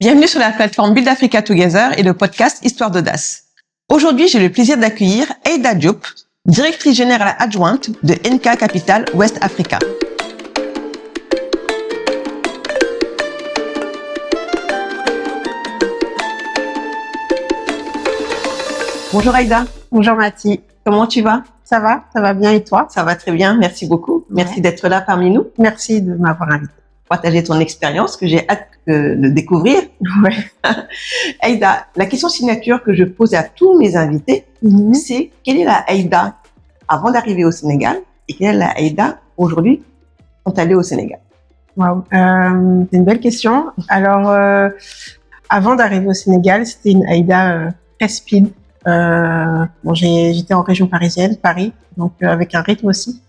Bienvenue sur la plateforme Build Africa Together et le podcast Histoire d'audace. Aujourd'hui, j'ai le plaisir d'accueillir Aïda Diop, directrice générale adjointe de NK Capital West Africa. Bonjour Aïda. Bonjour Mathie. Comment tu vas? Ça va bien et toi? Ça va très bien, merci beaucoup. Merci d'être là parmi nous. Merci de m'avoir invité. Partager ton expérience que j'ai hâte de découvrir. Ouais. Aïda, la question signature que je pose à tous mes invités, c'est quelle est la Aïda avant d'arriver au Sénégal et quelle est la Aïda aujourd'hui quand elle est au Sénégal? Waouh, c'est une belle question. Alors, avant d'arriver au Sénégal, c'était une Aïda très speed. J'étais en région parisienne, Paris, donc avec un rythme aussi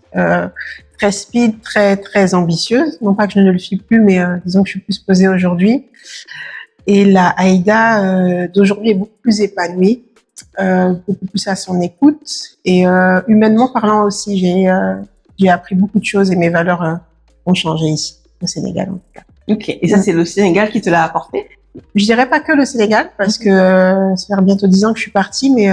très speed, très ambitieuse. Non pas que je ne le suis plus, mais disons que je suis plus posée aujourd'hui. Et la Aïda d'aujourd'hui est beaucoup plus épanouie, beaucoup plus à son écoute et humainement parlant aussi, j'ai appris beaucoup de choses et mes valeurs ont changé ici au Sénégal en tout cas. Ok, et ça c'est le Sénégal qui te l'a apporté? Je dirais pas que le Sénégal, parce que ça fait bientôt 10 ans que je suis partie, mais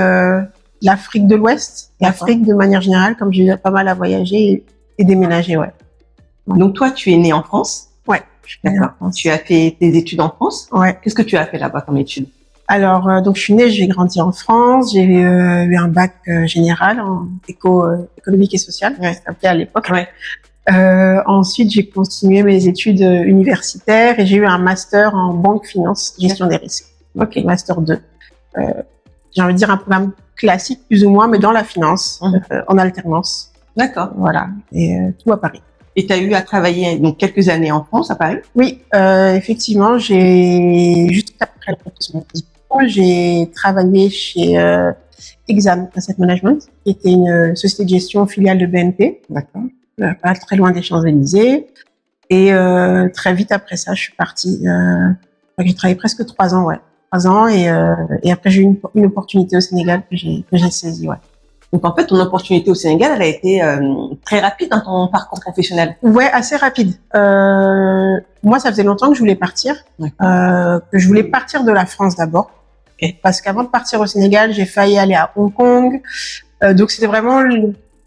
l'Afrique de l'Ouest, l'Afrique de manière générale, comme j'ai eu pas mal à voyager et déménager, ouais. Donc toi, tu es née en France? Ouais. D'accord. Tu as fait tes études en France? Ouais. Qu'est-ce que tu as fait là-bas comme études? Alors, donc je suis née, j'ai grandi en France, j'ai eu un bac général en économique et social, c'était appelé à l'époque. Ouais. Ensuite, j'ai continué mes études universitaires et j'ai eu un master en banque finance, gestion des risques. Ok. Master 2. J'ai envie de dire un programme classique plus ou moins, mais dans la finance, en alternance. D'accord. Voilà. Et tout à Paris. Et tu as eu à travailler donc quelques années en France, à Paris? Oui, effectivement, juste après mon diplôme, j'ai travaillé chez Exam Asset Management, qui était une société de gestion filiale de BNP. D'accord. Pas très loin des Champs-Élysées. Et très vite après ça, je suis partie. J'ai travaillé presque 3 ans, 3 ans. Et après, j'ai eu une opportunité au Sénégal que j'ai saisie, Donc en fait, ton opportunité au Sénégal, elle a été très rapide dans ton parcours professionnel. Ouais, assez rapide. Moi, ça faisait longtemps que je voulais partir. Que je voulais partir de la France d'abord. Okay. Parce qu'avant de partir au Sénégal, j'ai failli aller à Hong Kong. Donc c'était vraiment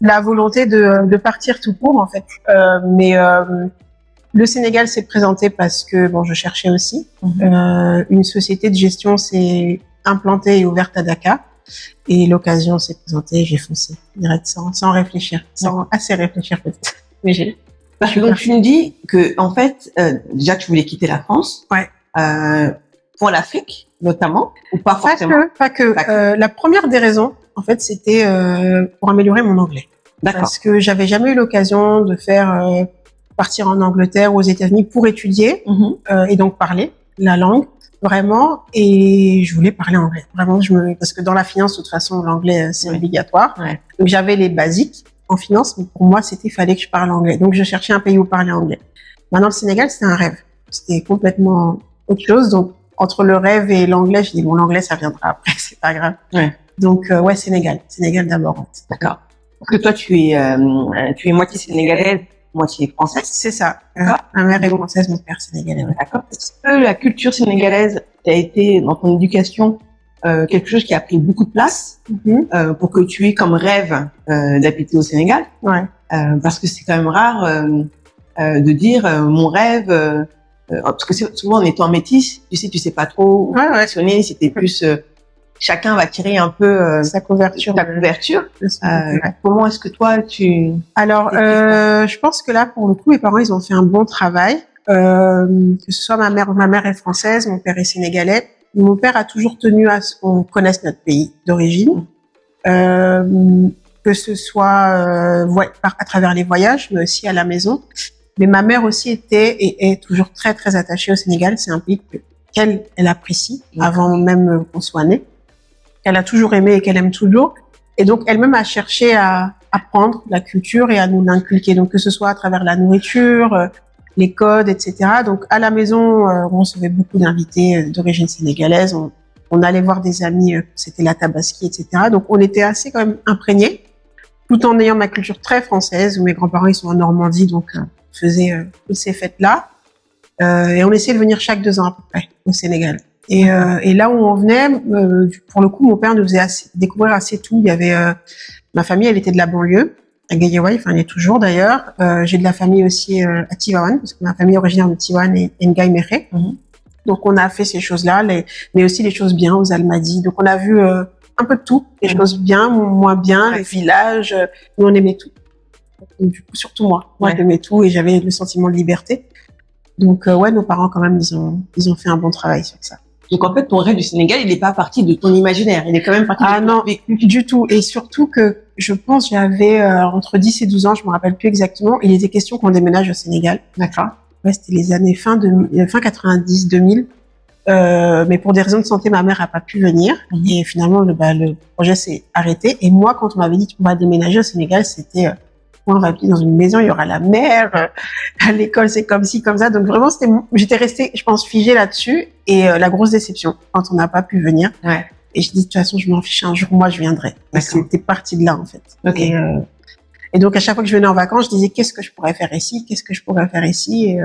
la volonté de partir tout court en fait. Mais le Sénégal s'est présenté parce que je cherchais aussi. Une société de gestion s'est implantée et ouverte à Dakar. Et l'occasion s'est présentée, j'ai foncé direct sans réfléchir, sans assez réfléchir peut-être. Mais j'ai. Donc tu me dis que en fait déjà tu voulais quitter la France. Ouais. Pour l'Afrique notamment ou pas forcément? Pas que. La première des raisons en fait c'était pour améliorer mon anglais. D'accord. Parce que j'avais jamais eu l'occasion de faire partir en Angleterre ou aux États-Unis pour étudier et donc parler la langue. Vraiment, et je voulais parler anglais. Vraiment, parce que dans la finance, de toute façon, l'anglais, c'est obligatoire. Ouais. Donc, j'avais les basiques en finance, mais pour moi, fallait que je parle anglais. Donc, je cherchais un pays où parler anglais. Maintenant, le Sénégal, c'était un rêve. C'était complètement autre chose. Donc, entre le rêve et l'anglais, j'ai dit, l'anglais, ça viendra après, c'est pas grave. Ouais. Donc, Sénégal. Sénégal d'abord. D'accord. Parce que toi, tu es moitié sénégalaise, moitié française. C'est ça. Ma mère est française, mon père sénégalais. D'accord. Est-ce que la culture sénégalaise a été dans ton éducation quelque chose qui a pris beaucoup de place pour que tu aies comme rêve d'habiter au Sénégal? Ouais. Parce que c'est quand même rare de dire mon rêve. Parce que souvent en étant métisse, tu sais pas trop où fonctionner. C'était plus chacun va tirer un peu sa couverture. Comment est-ce que toi tu... Alors, je pense que là, pour le coup, mes parents, ils ont fait un bon travail. Que ce soit ma mère est française, mon père est sénégalais. Mon père a toujours tenu à ce qu'on connaisse notre pays d'origine. Que ce soit à travers les voyages, mais aussi à la maison. Mais ma mère aussi était et est toujours très, très attachée au Sénégal. C'est un pays qu'elle apprécie avant même qu'on soit né. Qu'elle a toujours aimé et qu'elle aime toujours. Et donc, elle-même a cherché à apprendre la culture et à nous l'inculquer. Donc, que ce soit à travers la nourriture, les codes, etc. Donc, à la maison, on recevait beaucoup d'invités d'origine sénégalaise. On allait voir des amis, c'était la tabaski, etc. Donc, on était assez quand même imprégnés, tout en ayant ma culture très française, où mes grands-parents, ils sont en Normandie, donc faisaient toutes ces fêtes-là. Et on essayait de venir chaque 2 ans à peu près au Sénégal. Et là où on venait, pour le coup, mon père nous faisait découvrir assez tout. Il y avait ma famille, elle était de la banlieue, à Guédiawaye, enfin elle est toujours d'ailleurs. J'ai de la famille aussi à Tivaouane, parce que ma famille est originaire de Tivaouane et Ngaye Mékhé. Donc on a fait ces choses-là, mais aussi les choses bien aux Almadies. Donc on a vu un peu de tout, les choses bien, moins bien, les villages. Nous on aimait tout. Donc, du coup, surtout moi j'aimais tout et j'avais le sentiment de liberté. Donc ouais, nos parents quand même ils ont fait un bon travail sur ça. Donc en fait, ton rêve du Sénégal, il n'est pas parti de ton imaginaire, il est quand même parti de ton vécu. Du tout. Et surtout que je pense j'avais entre 10 et 12 ans, je me rappelle plus exactement, il était question qu'on déménage au Sénégal. D'accord. Ouais, c'était les années fin 90, 2000. Mais pour des raisons de santé, ma mère a pas pu venir. Et finalement, le projet s'est arrêté. Et moi, quand on m'avait dit qu'on va déménager au Sénégal, c'était on va vivre dans une maison, il y aura la mer, à l'école c'est comme ci, comme ça. Donc vraiment, j'étais restée, je pense, figée là-dessus. Et la grosse déception quand on n'a pas pu venir. Ouais. Et je dis de toute façon, je m'en fiche, un jour moi je viendrai. Et c'était parti de là en fait. Okay. Et donc à chaque fois que je venais en vacances, je disais qu'est-ce que je pourrais faire ici, qu'est-ce que je pourrais faire ici.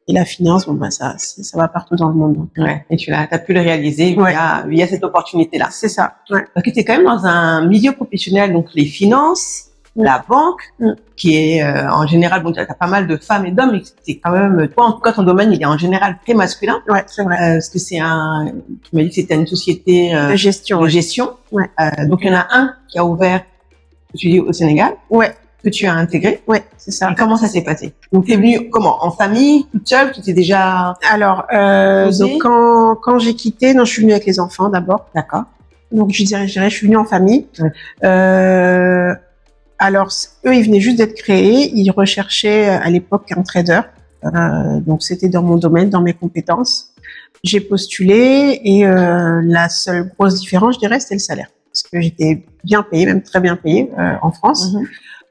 Et la finance, ça va partout dans le monde. Donc. Ouais. Et tu as pu le réaliser via cette opportunité-là. C'est ça. Ouais. Parce que tu es quand même dans un milieu professionnel, donc les finances, la banque, qui est en général, bon, tu as pas mal de femmes et d'hommes, mais c'est quand même, toi en tout cas ton domaine, il est en général très masculin. Ouais, c'est vrai. Parce que tu m'as dit que c'était une société de gestion. Ouais. Donc il y en a un qui a ouvert, tu dis au Sénégal. Ouais. Que tu as intégré. Ouais, c'est ça. Et comment ça s'est passé? Donc, t'es venue comment? En famille, toute seule? Tu t'es déjà... Alors, donc quand j'ai quitté, non, je suis venue avec les enfants d'abord. D'accord. Donc, je suis venue en famille. Alors, eux, ils venaient juste d'être créés. Ils recherchaient à l'époque un trader. Donc, c'était dans mon domaine, dans mes compétences. J'ai postulé et la seule grosse différence, je dirais, c'était le salaire. Parce que j'étais bien payée, même très bien payée en France.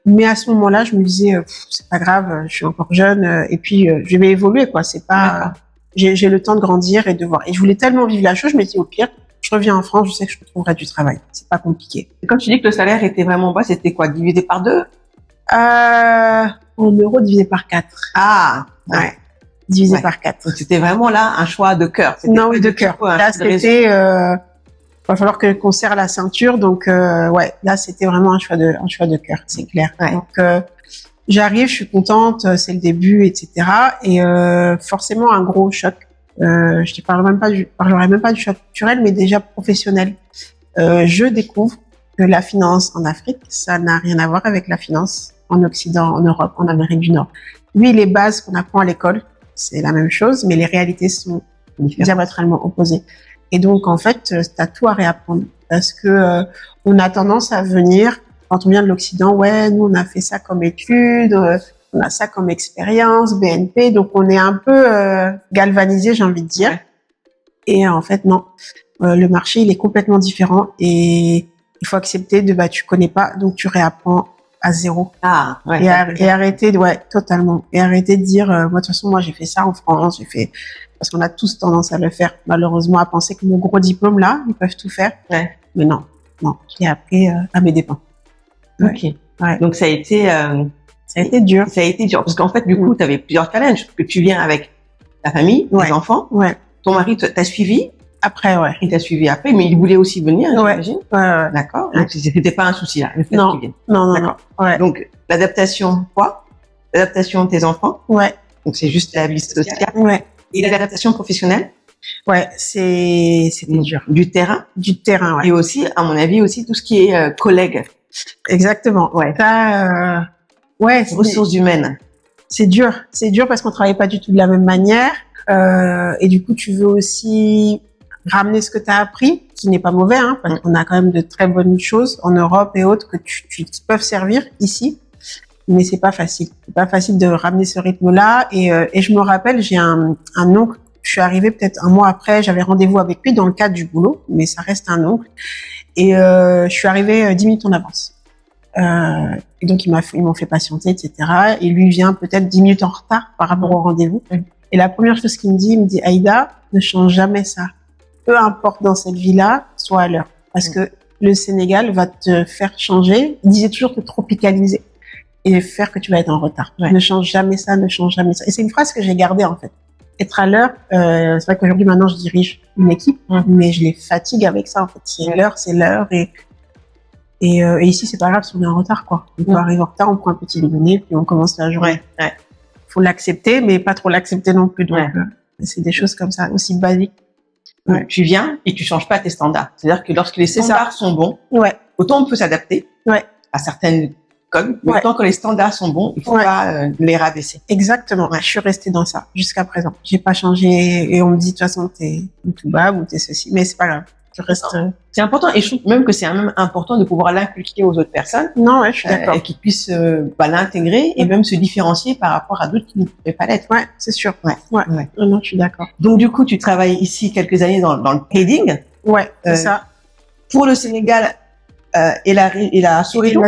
Mais à ce moment-là, je me disais, c'est pas grave, je suis encore jeune, et puis je vais évoluer, quoi. C'est pas, j'ai le temps de grandir et de voir. Et je voulais tellement vivre la chose, je me dis au pire, je reviens en France, je sais que je retrouverai du travail. C'est pas compliqué. Et quand tu dis que le salaire était vraiment bas, c'était quoi, divisé par 2? En euros, divisé par 4. Ah, ouais. Divisé par 4. Donc c'était vraiment là un choix de cœur. Non, oui, de cœur. Là, c'était, va falloir qu'on serre la ceinture, donc ouais, là c'était vraiment un choix de cœur, c'est clair. Ouais. Donc j'arrive, je suis contente, c'est le début, etc. Et forcément un gros choc. Je parlerai même pas du choc culturel, mais déjà professionnel. Je découvre que la finance en Afrique, ça n'a rien à voir avec la finance en Occident, en Europe, en Amérique du Nord. Oui, les bases qu'on apprend à l'école, c'est la même chose, mais les réalités sont diamétralement opposées. Et donc, en fait, t'as tout à réapprendre. Parce que, on a tendance à venir, quand on vient de l'Occident, ouais, nous, on a fait ça comme étude, on a ça comme expérience, BNP, donc on est un peu, galvanisé, j'ai envie de dire. Ouais. Et en fait, non. Le marché, il est complètement différent et il faut accepter tu connais pas, donc tu réapprends à zéro. Ah, ouais. Et arrêter, totalement. Et arrêter de dire, moi, de toute façon, moi, j'ai fait ça en France, parce qu'on a tous tendance à le faire, malheureusement, à penser que nos gros diplômes, là, ils peuvent tout faire. Ouais. Mais non, je l'ai appris à mes dépens. Ouais. Ok. Ouais. Donc, ça a été dur. Ça a été dur. Parce qu'en fait, du coup, tu avais plusieurs challenges. Parce que tu viens avec ta famille, tes enfants. Ouais. Ton mari t'a suivi. Après, ouais. Il t'a suivi après, mais il voulait aussi venir, j'imagine. Ouais. D'accord. Donc, c'était pas un souci, là. Le fait non. qu'il vienne. Non. D'accord. Ouais. Donc, l'adaptation, quoi? L'adaptation de tes enfants. Ouais. Donc, c'est juste la vie sociale. Ouais. Et l'adaptation professionnelle? Ouais, c'était dur. Du terrain? Du terrain, ouais. Et aussi, à mon avis, aussi tout ce qui est collègues. Exactement. Ouais. Ça, ressources humaines. C'est dur parce qu'on travaille pas du tout de la même manière. Et du coup, tu veux aussi ramener ce que tu as appris, qui n'est pas mauvais, hein, parce qu'on a quand même de très bonnes choses en Europe et autres que tu peuvent servir ici. Mais c'est pas facile. C'est pas facile de ramener ce rythme-là. Et je me rappelle, j'ai un oncle. Je suis arrivée peut-être un mois après. J'avais rendez-vous avec lui dans le cadre du boulot, mais ça reste un oncle. Et je suis arrivée 10 minutes en avance. Et donc ils m'ont fait patienter, etc. Et lui vient peut-être 10 minutes en retard par rapport au rendez-vous. Et la première chose qu'il me dit, Aïda, ne change jamais ça. Peu importe dans cette vie-là, sois à l'heure, parce que le Sénégal va te faire changer. Il disait toujours te tropicaliser et faire que tu vas être en retard. Ouais. Ne change jamais ça, ne change jamais ça. Et c'est une phrase que j'ai gardée, en fait. être à l'heure. C'est vrai qu'aujourd'hui, maintenant, je dirige une équipe, mais je les fatigue avec ça. En fait, c'est l'heure, c'est l'heure. Et ici, c'est pas grave si on est en retard, quoi. On peut arriver en retard, on prend un petit déjeuner, puis on commence la journée. Faut l'accepter, mais pas trop l'accepter non plus. Donc, c'est des choses comme ça, aussi basiques. Tu viens et tu changes pas tes standards. C'est-à-dire que lorsque les standards sont bons, autant on peut s'adapter à certaines codes, mais autant que les standards sont bons, il faut pas les rabaisser. Exactement. Je suis restée dans ça jusqu'à présent. J'ai pas changé et on me dit de toute façon t'es tout bas ou t'es ceci, mais c'est pas grave. Je reste. C'est important et je trouve même que c'est même important de pouvoir l'inculquer aux autres personnes. Non, je suis d'accord. Et qu'ils puissent l'intégrer et même se différencier par rapport à d'autres qui ne pouvaient pas l'être. Ouais, c'est sûr. Non, je suis d'accord. Donc du coup, tu travailles ici quelques années dans le trading. Ouais, c'est ça. Pour le Sénégal et la sous-région.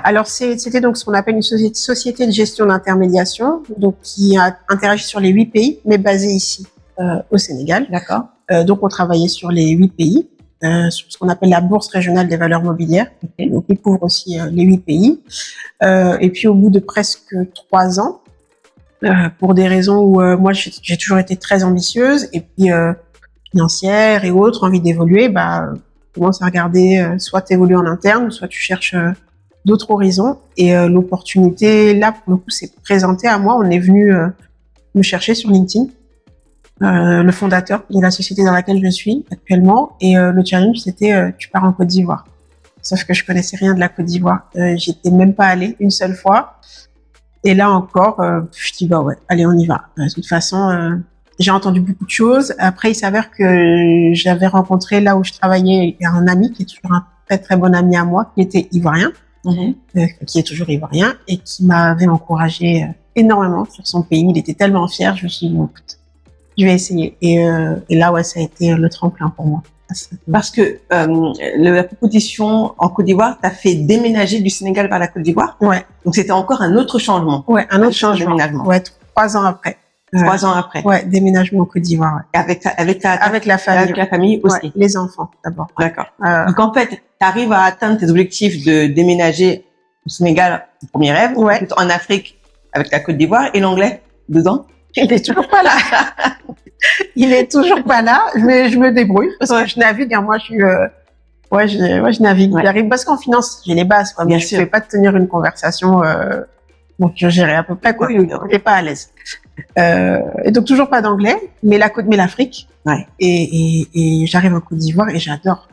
Alors c'était donc ce qu'on appelle une société de gestion d'intermédiation, donc qui a interagi sur les 8 pays, mais basée ici au Sénégal. D'accord. Donc on travaillait sur les 8 pays, sur ce qu'on appelle la bourse régionale des valeurs mobilières. Donc il couvre aussi les 8 pays. Et puis au bout de presque 3 ans, pour des raisons où moi j'ai toujours été très ambitieuse et puis financière et autres, envie d'évoluer, tu commences à regarder soit t'évolues en interne, soit tu cherches d'autres horizons. Et l'opportunité là pour le coup s'est présentée à moi. On est venu me chercher sur LinkedIn. Le fondateur de la société dans laquelle je suis actuellement, et le challenge c'était tu pars en Côte d'Ivoire. Sauf que je connaissais rien de la Côte d'Ivoire, j'étais même pas allée une seule fois, et là encore je dis allez on y va. De toute façon j'ai entendu beaucoup de choses. Après il s'avère que j'avais rencontré là où je travaillais un ami qui est toujours un très très bon ami à moi, qui était ivoirien, qui est toujours ivoirien, et qui m'avait encouragé énormément sur son pays. Il était tellement fier, je me suis dit je vais essayer. Et là, ça a été le tremplin pour moi. Parce que la proposition en Côte d'Ivoire t'a fait déménager du Sénégal vers la Côte d'Ivoire. Ouais. Donc c'était encore un autre changement. Ouais, un autre changement. Ouais, 3 ans après. 3 ans après. Ouais, déménagement en Côte d'Ivoire. Ouais. Avec la famille. Avec la famille aussi. Ouais, les enfants d'abord. D'accord. Donc en fait, t'arrives à atteindre tes objectifs de déménager au Sénégal, le premier rêve, en Afrique avec la Côte d'Ivoire, et l'anglais dedans. Il est toujours pas là. Il est toujours pas là, mais je me débrouille parce que je navigue. Moi, je suis, je navigue. J'arrive parce qu'en finance, j'ai les bases, quoi. Bien sûr. Je ne vais pas tenir une conversation. Donc, je gérais à peu près, quoi. Je n'étais pas à l'aise. Et donc toujours pas d'anglais, mais l'Afrique. Ouais. Et j'arrive en Côte d'Ivoire et j'adore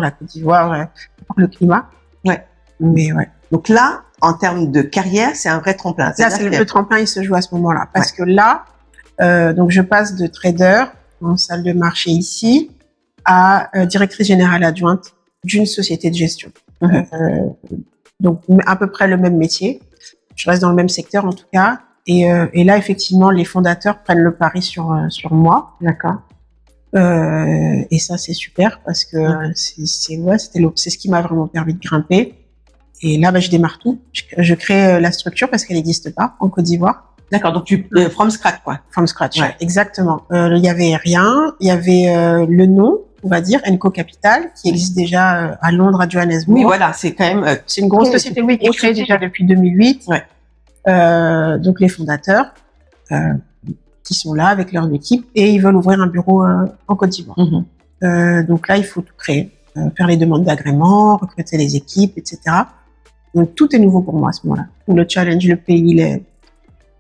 la Côte d'Ivoire, le climat. Ouais. Mais ouais. Donc là, en termes de carrière, c'est un vrai tremplin. Là, le tremplin, il se joue à ce moment-là. Parce que là, donc je passe de trader en salle de marché ici à directrice générale adjointe d'une société de gestion. Donc à peu près le même métier. Je reste dans le même secteur en tout cas. Et là, effectivement, les fondateurs prennent le pari sur moi. D'accord. Et ça, c'est super parce que c'est ce qui m'a vraiment permis de grimper. Et là, je démarre tout. Je crée la structure parce qu'elle n'existe pas en Côte d'Ivoire. D'accord, donc from scratch, quoi. From scratch, exactement. Il y avait rien. Il y avait le nom, on va dire, Enco Capital, qui existe déjà à Londres, à Johannesburg. Oui, voilà, c'est quand même... c'est une grosse société, qui est créée déjà depuis 2008. Donc les fondateurs qui sont là avec leur équipe et ils veulent ouvrir un bureau en Côte d'Ivoire. Donc là, il faut tout créer, faire les demandes d'agrément, recruter les équipes, etc. Donc tout est nouveau pour moi à ce moment-là. Le challenge, le pays,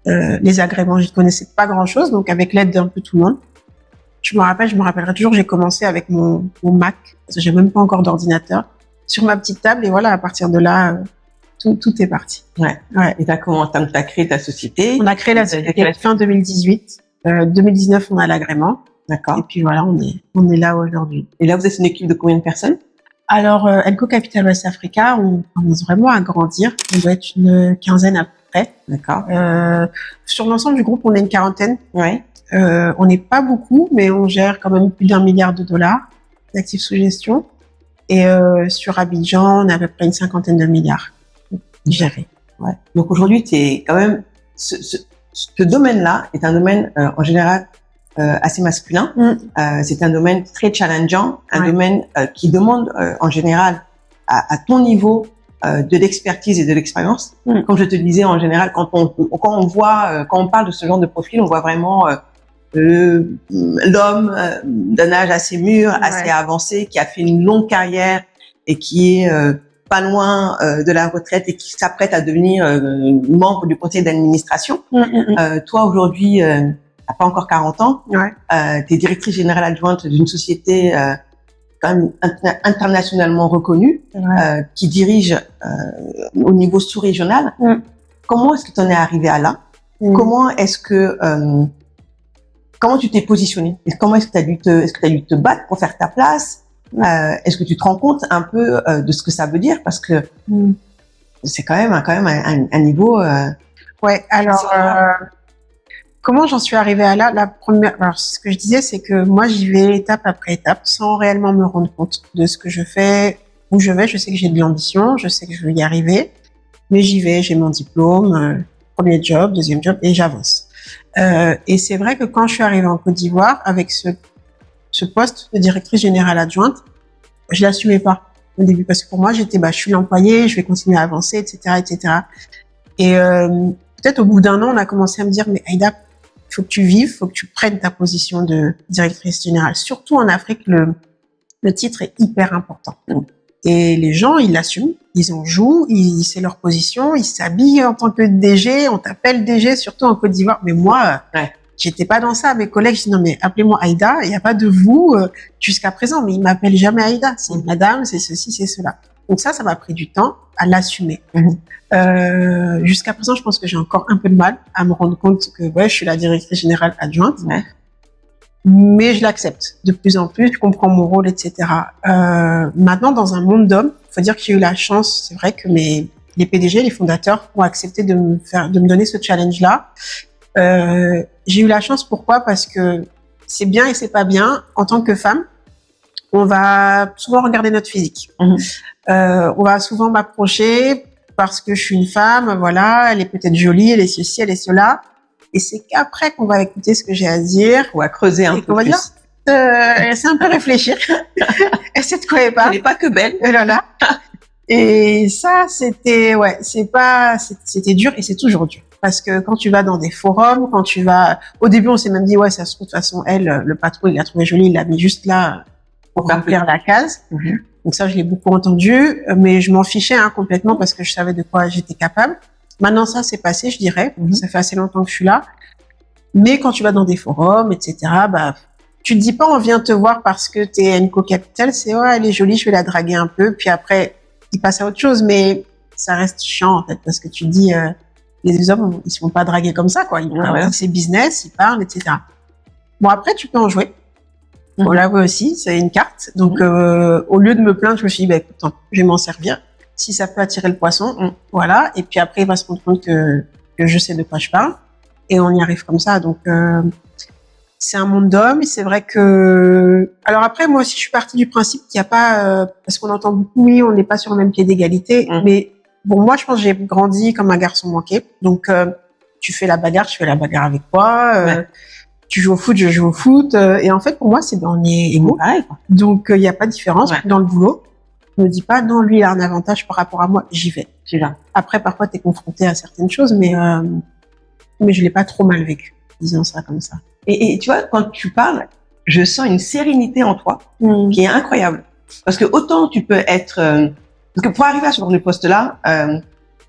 les agréments, je ne connaissais pas grand-chose, donc avec l'aide d'un peu tout le monde. Je me rappellerai toujours, j'ai commencé avec mon Mac, parce que j'ai même pas encore d'ordinateur, sur ma petite table, et voilà, à partir de là, tout est parti. Ouais. Et t'as créé ta société? On a créé la société fin 2018. 2019, on a l'agrément. D'accord. Et puis voilà, on est là aujourd'hui. Et là, vous êtes une équipe de combien de personnes? Alors, Enco Capital West Africa, on commence vraiment à grandir. On doit être une quinzaine à peu près. D'accord. Sur l'ensemble du groupe, on est une quarantaine. Ouais. On n'est pas beaucoup, mais on gère quand même plus d'1 milliard de dollars d'actifs sous gestion. Et sur Abidjan, on a à peu près une 50aine de milliards gérés. Ouais. Donc aujourd'hui, t'es quand même ce domaine-là est un domaine en général assez masculin. C'est un domaine très challengeant, un domaine qui demande en général à ton niveau de l'expertise et de l'expérience. Comme je te disais, en général, quand on parle de ce genre de profil, on voit vraiment l'homme d'un âge assez mûr, assez avancé, qui a fait une longue carrière et qui est pas loin de la retraite et qui s'apprête à devenir membre du conseil d'administration. Toi, aujourd'hui, t'as pas encore 40 ans. T'es directrice générale adjointe d'une société quand même internationalement reconnue, qui dirige au niveau sous-régional. Comment est-ce que tu en es arrivé à là? Comment est-ce que comment tu t'es positionné? Comment est-ce que tu as dû te battre pour faire ta place? Est-ce que tu te rends compte un peu de ce que ça veut dire? Parce que c'est quand même un niveau. Ouais. Alors, comment j'en suis arrivée à là? La première, alors ce que je disais, c'est que moi j'y vais étape après étape, sans réellement me rendre compte de ce que je fais, où je vais. Je sais que j'ai de l'ambition, je sais que je veux y arriver, mais j'y vais. J'ai mon diplôme, premier job, deuxième job, et j'avance. Et c'est vrai que quand je suis arrivée en Côte d'Ivoire avec ce poste de directrice générale adjointe, je l'assumais pas au début parce que pour moi j'étais je suis l'employée, je vais continuer à avancer, etc., etc. Et peut-être au bout d'un an, on a commencé à me dire mais Aïda, il faut que tu vives, faut que tu prennes ta position de directrice générale. Surtout en Afrique, le titre est hyper important. Et les gens, ils l'assument, ils en jouent, c'est leur position, ils s'habillent en tant que DG, on t'appelle DG, surtout en Côte d'Ivoire. Mais moi, j'étais pas dans ça. Mes collègues, je dis non mais appelez-moi Aïda, il n'y a pas de vous jusqu'à présent. Mais ils m'appellent jamais Aïda, c'est madame, c'est ceci, c'est cela. Donc ça m'a pris du temps à l'assumer. Jusqu'à présent, je pense que j'ai encore un peu de mal à me rendre compte que je suis la directrice générale adjointe. Mais je l'accepte de plus en plus, je comprends mon rôle, etc. Maintenant, dans un monde d'hommes, il faut dire que j'ai eu la chance, c'est vrai que les PDG, les fondateurs ont accepté de me donner ce challenge-là. J'ai eu la chance, pourquoi? Parce que c'est bien et c'est pas bien. En tant que femme, on va souvent regarder notre physique. On va souvent m'approcher parce que je suis une femme, voilà, elle est peut-être jolie, elle est ceci, elle est cela. Et c'est qu'après qu'on va écouter ce que j'ai à dire. On va creuser un peu plus. C'est un peu réfléchir. Essaie de quoi elle parle. Elle n'est pas que belle. Là. Et ça, c'était dur et c'est toujours dur. Parce que quand tu vas dans des forums, au début, on s'est même dit, ça se trouve, de toute façon, le patron, il l'a trouvé jolie, il l'a mis juste là pour remplir la case. Donc ça, je l'ai beaucoup entendu, mais je m'en fichais complètement parce que je savais de quoi j'étais capable. Maintenant, ça, c'est passé, je dirais. Ça fait assez longtemps que je suis là. Mais quand tu vas dans des forums, etc., tu te dis pas, on vient te voir parce que t'es une co-capitale, c'est, elle est jolie, je vais la draguer un peu. Puis après, il passe à autre chose, mais ça reste chiant, en fait, parce que tu te dis, les hommes, ils se font pas draguer comme ça, quoi. C'est business, ils parlent, etc. Bon, après, tu peux en jouer. On l'a vu aussi, c'est une carte. Donc, au lieu de me plaindre, je me suis dit, écoute, je vais m'en servir. Si ça peut attirer le poisson, voilà. Et puis après, il va se rendre compte que je sais de quoi je parle. Et on y arrive comme ça. Donc, c'est un monde d'hommes. Et c'est vrai que... Alors après, moi aussi, je suis partie du principe qu'il n'y a pas... parce qu'on entend beaucoup, oui, on n'est pas sur le même pied d'égalité. Mais bon, moi, je pense que j'ai grandi comme un garçon manqué. Donc, tu fais la bagarre, je fais la bagarre avec toi. Tu joues au foot, je joue au foot. Et en fait, pour moi, on est égaux. Donc, il n'y a pas de différence dans le boulot. Ne me dis pas, non, lui, il a un avantage par rapport à moi, j'y vais. Après, parfois, t'es confronté à certaines choses, mais je l'ai pas trop mal vécu, disons ça comme ça. Et tu vois, quand tu parles, je sens une sérénité en toi qui est incroyable. Parce que autant tu peux être... parce que pour arriver à ce genre de poste-là,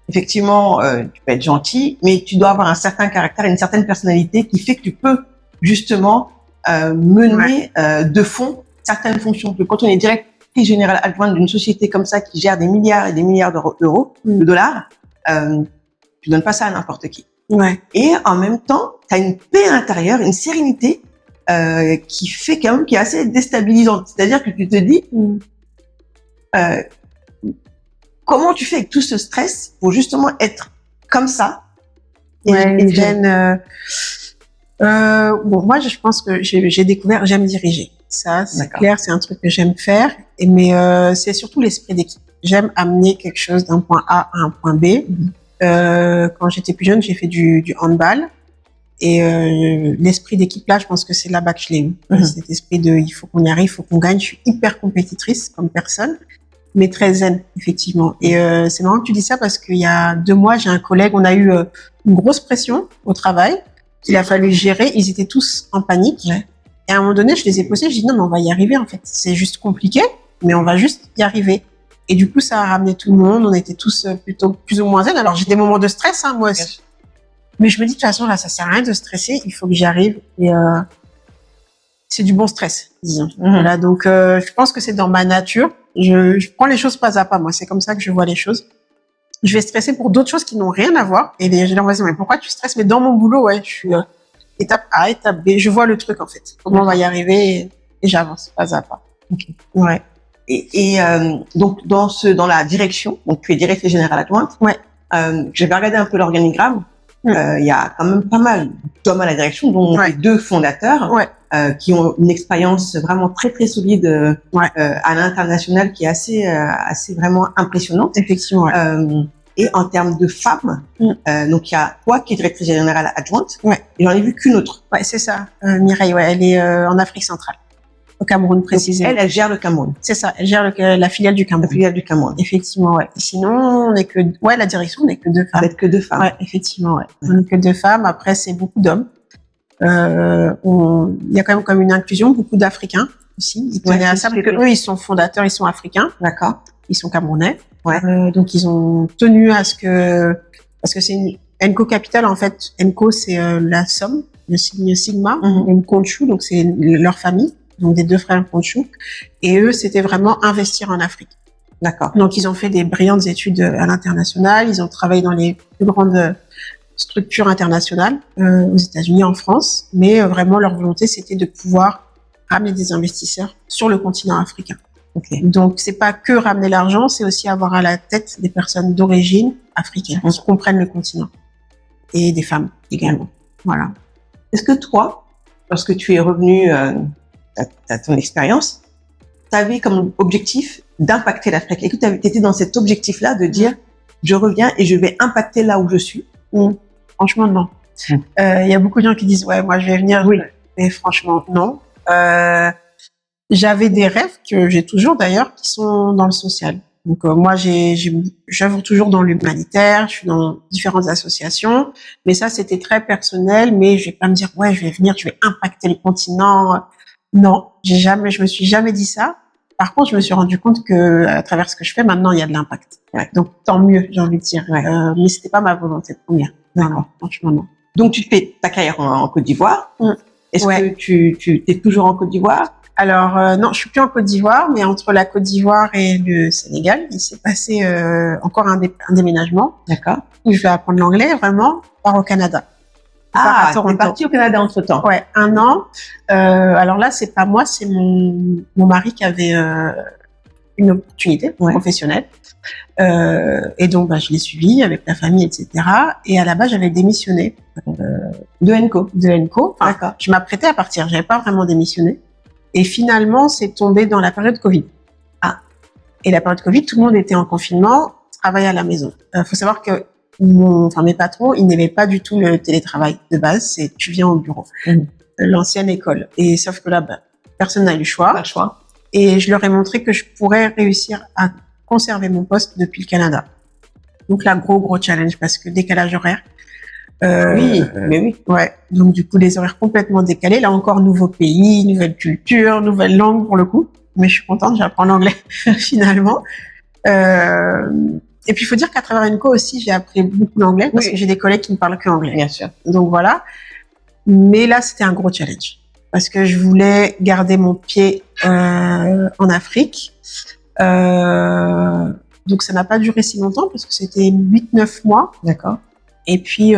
effectivement, tu peux être gentil, mais tu dois avoir un certain caractère et une certaine personnalité qui fait que tu peux justement mener de fond certaines fonctions. Que quand on est directrice générale adjointe d'une société comme ça qui gère des milliards et des milliards d'euros, de dollars, tu donnes pas ça à n'importe qui. Et en même temps, tu as une paix intérieure, une sérénité qui fait quand même, qui est assez déstabilisante. C'est-à-dire que tu te dis, comment tu fais avec tout ce stress pour justement être comme ça? Bon, moi, je pense que j'ai découvert, j'aime diriger. Ça, c'est clair, c'est un truc que j'aime faire. Mais c'est surtout l'esprit d'équipe. J'aime amener quelque chose d'un point A à un point B. Quand j'étais plus jeune, j'ai fait du handball. Et l'esprit d'équipe là, je pense que c'est là-bas que je l'ai eu. Cet esprit de il faut qu'on y arrive, il faut qu'on gagne. Je suis hyper compétitrice comme personne. mais très zen, effectivement. Et c'est marrant que tu dis ça parce qu'il y a 2 mois, j'ai un collègue, on a eu une grosse pression au travail qu'il a fallu gérer. Ils étaient tous en panique. Ouais. Et à un moment donné, je les ai posés, je dis non, mais on va y arriver en fait. C'est juste compliqué, mais on va juste y arriver. Et du coup, ça a ramené tout le monde. On était tous plutôt plus ou moins zen. Alors j'ai des moments de stress, hein, moi aussi. Mais je me dis de toute façon là, ça sert à rien de stresser. Il faut que j'y arrive. Et c'est du bon stress, disons. Voilà, donc je pense que c'est dans ma nature. Je prends les choses pas à pas. Moi, c'est comme ça que je vois les choses. Je vais stresser pour d'autres choses qui n'ont rien à voir. Et j'ai l'impression, mais pourquoi tu stresses? Mais dans mon boulot, ouais, je suis étape A, étape B. Je vois le truc en fait. Comment on va y arriver et j'avance pas à pas. Okay. Ouais. Et donc dans la direction, donc tu es directrice générale adjointe. Ouais. J'avais regardé un peu l'organigramme. Il y a quand même pas mal d'hommes à la direction, dont les 2 fondateurs, qui ont une expérience vraiment très très solide à l'international, qui est assez vraiment impressionnante. Effectivement. Et en termes de femmes, donc il y a toi qui es directrice générale adjointe. Ouais. Et j'en ai vu qu'une autre. Ouais, c'est ça. Mireille, ouais, elle est en Afrique centrale, au Cameroun précisément. Elle gère le Cameroun. C'est ça. Elle gère la filiale du Cameroun. La filiale du Cameroun. Effectivement, ouais. Sinon, on n'est que, la direction, on n'est que 2 femmes. Vous n'êtes que 2 femmes. Ouais, effectivement, ouais. On n'est que 2 femmes. Après, c'est beaucoup d'hommes. Il y a quand même comme une inclusion, beaucoup d'Africains aussi. Ils tenaient à ça parce que eux, ils sont fondateurs, ils sont africains. D'accord. Ils sont camerounais. Ouais. Donc ils ont tenu à ce que, parce que c'est une Enco Capital en fait. Enco c'est la somme, le signe sigma, une Conchu, donc c'est leur famille, donc des 2 frères Conchu. Et eux, c'était vraiment investir en Afrique. D'accord. Donc ils ont fait des brillantes études à l'international. Ils ont travaillé dans les plus grandes structures internationales aux États-Unis, en France, mais vraiment leur volonté c'était de pouvoir ramener des investisseurs sur le continent africain. Okay. Donc c'est pas que ramener l'argent, c'est aussi avoir à la tête des personnes d'origine africaine qui comprennent le continent et des femmes également. Voilà. Est-ce que toi, lorsque tu es revenu à ton expérience, tu avais comme objectif d'impacter l'Afrique? Est-ce que tu étais dans cet objectif-là de dire je reviens et je vais impacter là où je suis? Franchement, non. Y a beaucoup de gens qui disent ouais, moi je vais venir. Oui. Mais franchement, non. J'avais des rêves que j'ai toujours d'ailleurs qui sont dans le social. Donc moi j'œuvre toujours dans l'humanitaire, je suis dans différentes associations, mais ça c'était très personnel, mais je vais pas me dire ouais, je vais venir, je vais impacter le continent. Non, je me suis jamais dit ça. Par contre, je me suis rendu compte que à travers ce que je fais maintenant, il y a de l'impact. Ouais. Donc tant mieux, j'ai envie de dire. Ouais. Mais c'était pas ma volonté première. Non, franchement non. Donc tu fais ta carrière en Côte d'Ivoire. Est-ce que tu es toujours en Côte d'Ivoire? Alors non, je suis plus en Côte d'Ivoire, mais entre la Côte d'Ivoire et le Sénégal, il s'est passé encore un déménagement. D'accord. Où je vais apprendre l'anglais vraiment, par au Canada. Ah, tu es parti au Canada entre-temps. Ouais, 1 an. Alors là, c'est pas moi, c'est mon mari qui avait une opportunité professionnelle. Et donc, je l'ai suivi avec la famille, etc. Et à la base, j'avais démissionné de Enco. Enfin, d'accord. Je m'apprêtais à partir, j'avais pas vraiment démissionné. Et finalement, c'est tombé dans la période Covid. Ah. Et la période Covid, tout le monde était en confinement, travaillait à la maison. Faut savoir que mes patrons, ils n'aimaient pas du tout le télétravail de base, c'est tu viens au bureau. L'ancienne école. Et sauf que là, personne n'a eu le choix. Pas le choix. Et je leur ai montré que je pourrais réussir à conserver mon poste depuis le Canada. Donc là, gros challenge parce que décalage horaire. Oui, mais oui. Ouais. Donc du coup, les horaires complètement décalés. Là encore, nouveau pays, nouvelle culture, nouvelle langue pour le coup. Mais je suis contente, j'apprends l'anglais finalement. Et puis, il faut dire qu'à travers Enco aussi, j'ai appris beaucoup l'anglais parce que j'ai des collègues qui ne parlent que anglais. Bien sûr. Donc voilà. Mais là, c'était un gros challenge parce que je voulais garder mon pied en Afrique. Donc ça n'a pas duré si longtemps parce que c'était 8-9 mois. D'accord. Et puis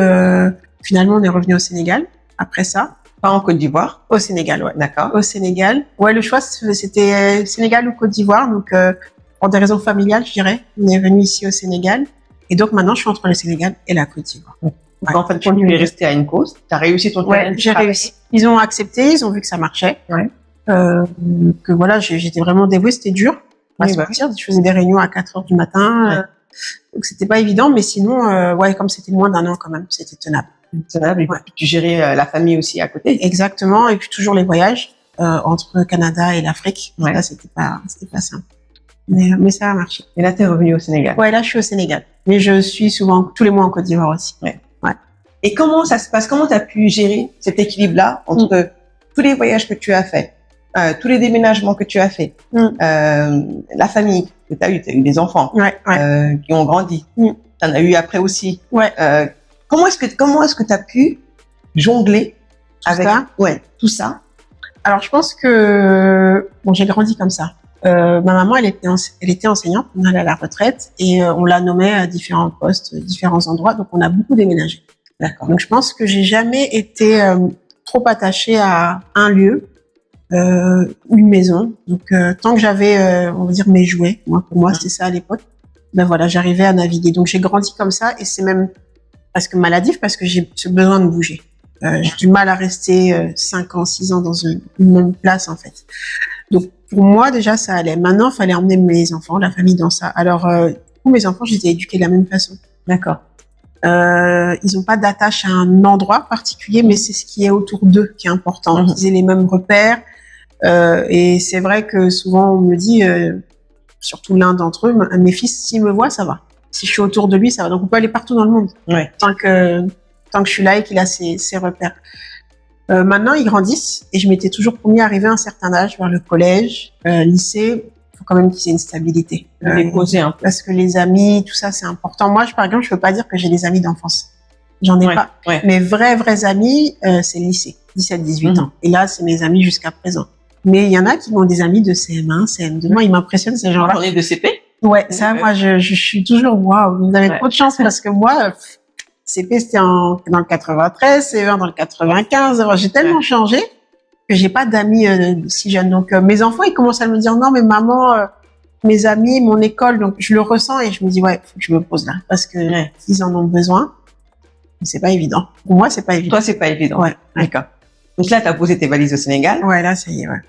finalement, on est revenu au Sénégal après ça. Pas en Côte d'Ivoire? Au Sénégal, ouais. D'accord. Au Sénégal. Ouais, le choix, c'était Sénégal ou Côte d'Ivoire. Donc, pour des raisons familiales, je dirais, on est venu ici au Sénégal. Et donc, maintenant, je suis entre le Sénégal et la Côte d'Ivoire. Donc, en fait, tu es resté à Enco. Tu as réussi ton challenge? Ouais, j'ai réussi. Ils ont accepté, ils ont vu que ça marchait. Ouais. Que voilà, j'étais vraiment dévouée, c'était dur. Je faisais des réunions à 4h du matin. Ouais. Donc, c'était pas évident, mais sinon, comme c'était moins d'1 an quand même, c'était tenable. Et puis tu gérais la famille aussi à côté. Exactement, et puis toujours les voyages entre le Canada et l'Afrique. Ouais. Là, c'était pas simple. Mais ça a marché. Et là, t'es revenu au Sénégal. Ouais, là, je suis au Sénégal. Mais je suis souvent, tous les mois en Côte d'Ivoire aussi. Ouais. Et comment ça se passe? Comment t'as pu gérer cet équilibre-là entre tous les voyages que tu as faits, tous les déménagements que tu as faits, la famille que t'as eu des enfants, qui ont grandi. T'en as eu après aussi. Ouais. Comment est-ce que t'as pu jongler avec tout ça? Alors, je pense que j'ai grandi comme ça. Ma maman, elle était enseignante, on allait à la retraite et on la nommait à différents postes, différents endroits, donc on a beaucoup déménagé. D'accord. Donc je pense que j'ai jamais été trop attachée à un lieu, une maison. Donc tant que j'avais, on va dire, mes jouets, pour moi c'était ça à l'époque. Ben voilà, j'arrivais à naviguer. Donc j'ai grandi comme ça et c'est même presque maladif parce que j'ai ce besoin de bouger. J'ai du mal à rester 5 ans, 6 ans dans une même place en fait. Donc pour moi déjà ça allait. Maintenant il fallait emmener mes enfants, la famille dans ça. Alors tous mes enfants je les ai éduqués de la même façon. D'accord. Ils n'ont pas d'attache à un endroit particulier, mais c'est ce qui est autour d'eux qui est important. Ils aient les mêmes repères. Et c'est vrai que souvent on me dit, surtout l'un d'entre eux, mes fils, s'il me voit, ça va. Si je suis autour de lui, ça va. Donc on peut aller partout dans le monde. Ouais. Tant que je suis là et qu'il a ses repères. Maintenant, ils grandissent et je m'étais toujours promis arriver à un certain âge, vers le collège, lycée. Faut quand même qu'ils aient une stabilité. Déposer un peu. Parce que les amis, tout ça, c'est important. Moi, par exemple, je peux pas dire que j'ai des amis d'enfance. J'en ai pas. Ouais. Mes vrais amis, c'est le lycée, 17, 18 ans. Et là, c'est mes amis jusqu'à présent. Mais il y en a qui ont des amis de CM1, CM2. Moi, ils m'impressionnent, ces gens-là. J'en ai de CP. Ouais, ça, moi, je suis toujours, waouh, vous avez trop de chance parce que moi, CP, c'était dans le 93, CE1 dans le 95. Alors, j'ai tellement changé que j'ai pas d'amis si jeunes. Donc, mes enfants, ils commencent à me dire, non, mais maman, mes amis, mon école, donc je le ressens et je me dis, ouais, faut que je me pose là parce que ils en ont besoin. C'est pas évident. Pour moi, c'est pas évident. Toi, c'est pas évident. Ouais. D'accord. Donc là, t'as posé tes valises au Sénégal. Ouais, là, ça y est, ouais.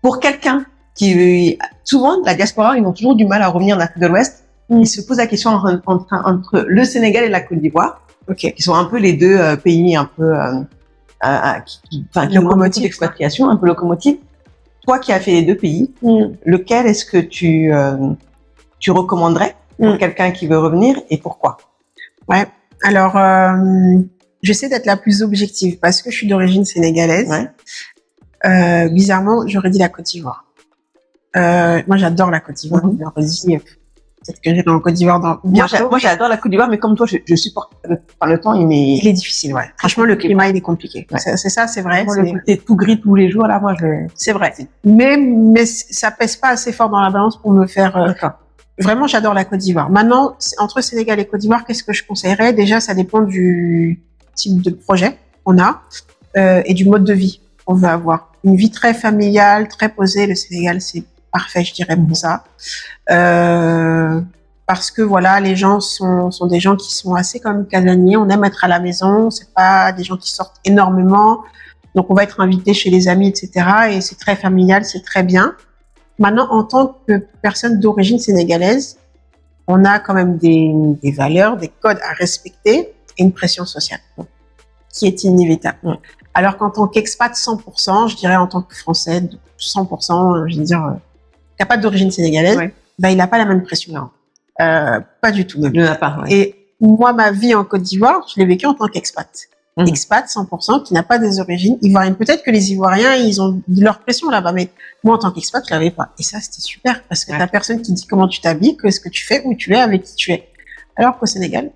Pour quelqu'un qui, souvent, la diaspora, ils ont toujours du mal à revenir en Afrique de l'Ouest. Ils se posent la question entre le Sénégal et la Côte d'Ivoire. Ok. Qui sont un peu les deux pays un peu, qui ont beaucoup d'expatriation, un peu locomotive. Toi qui as fait les deux pays, lequel est-ce que tu recommanderais pour quelqu'un qui veut revenir et pourquoi? Ouais. Alors, j'essaie d'être la plus objective parce que je suis d'origine sénégalaise. Ouais. Bizarrement, j'aurais dit la Côte d'Ivoire. Moi, j'adore la Côte d'Ivoire. Je le redis. Peut-être que j'irai en Côte d'Ivoire dans bientôt. Moi, j'adore la Côte d'Ivoire, mais comme toi, je supporte le temps, il est difficile, ouais. Franchement, le climat, il est compliqué. Ouais. C'est ça, c'est vrai. Moi, le côté tout gris tous les jours, là, moi, c'est vrai. Mais ça pèse pas assez fort dans la balance pour me faire, vraiment, j'adore la Côte d'Ivoire. Maintenant, entre Sénégal et Côte d'Ivoire, qu'est-ce que je conseillerais? Déjà, ça dépend du type de projet qu'on a, et du mode de vie qu'on veut avoir. Une vie très familiale, très posée. Le Sénégal, c'est parfait, je dirais, pour ça. Parce que voilà, les gens sont des gens qui sont assez comme casaniers. On aime être à la maison. C'est pas des gens qui sortent énormément. Donc, on va être invité chez les amis, etc. Et c'est très familial, c'est très bien. Maintenant, en tant que personne d'origine sénégalaise, on a quand même des valeurs, des codes à respecter et une pression sociale qui est inévitable. Alors qu'en tant qu'expat 100%, je dirais en tant que Français 100%, je veux dire, qui n'a pas d'origine sénégalaise, il n'a pas la même pression. Pas du tout. Il n'en a pas. Et moi, ma vie en Côte d'Ivoire, je l'ai vécue en tant qu'expat. Expat 100%, qui n'a pas des origines ivoiriennes. Peut-être que les Ivoiriens, ils ont leur pression là-bas, mais moi, en tant qu'expat, je l'avais pas. Et ça, c'était super, parce que t'as personne qui dit comment tu t'habilles, ce que tu fais, où tu es, avec qui tu es. Alors qu'au Sénégal,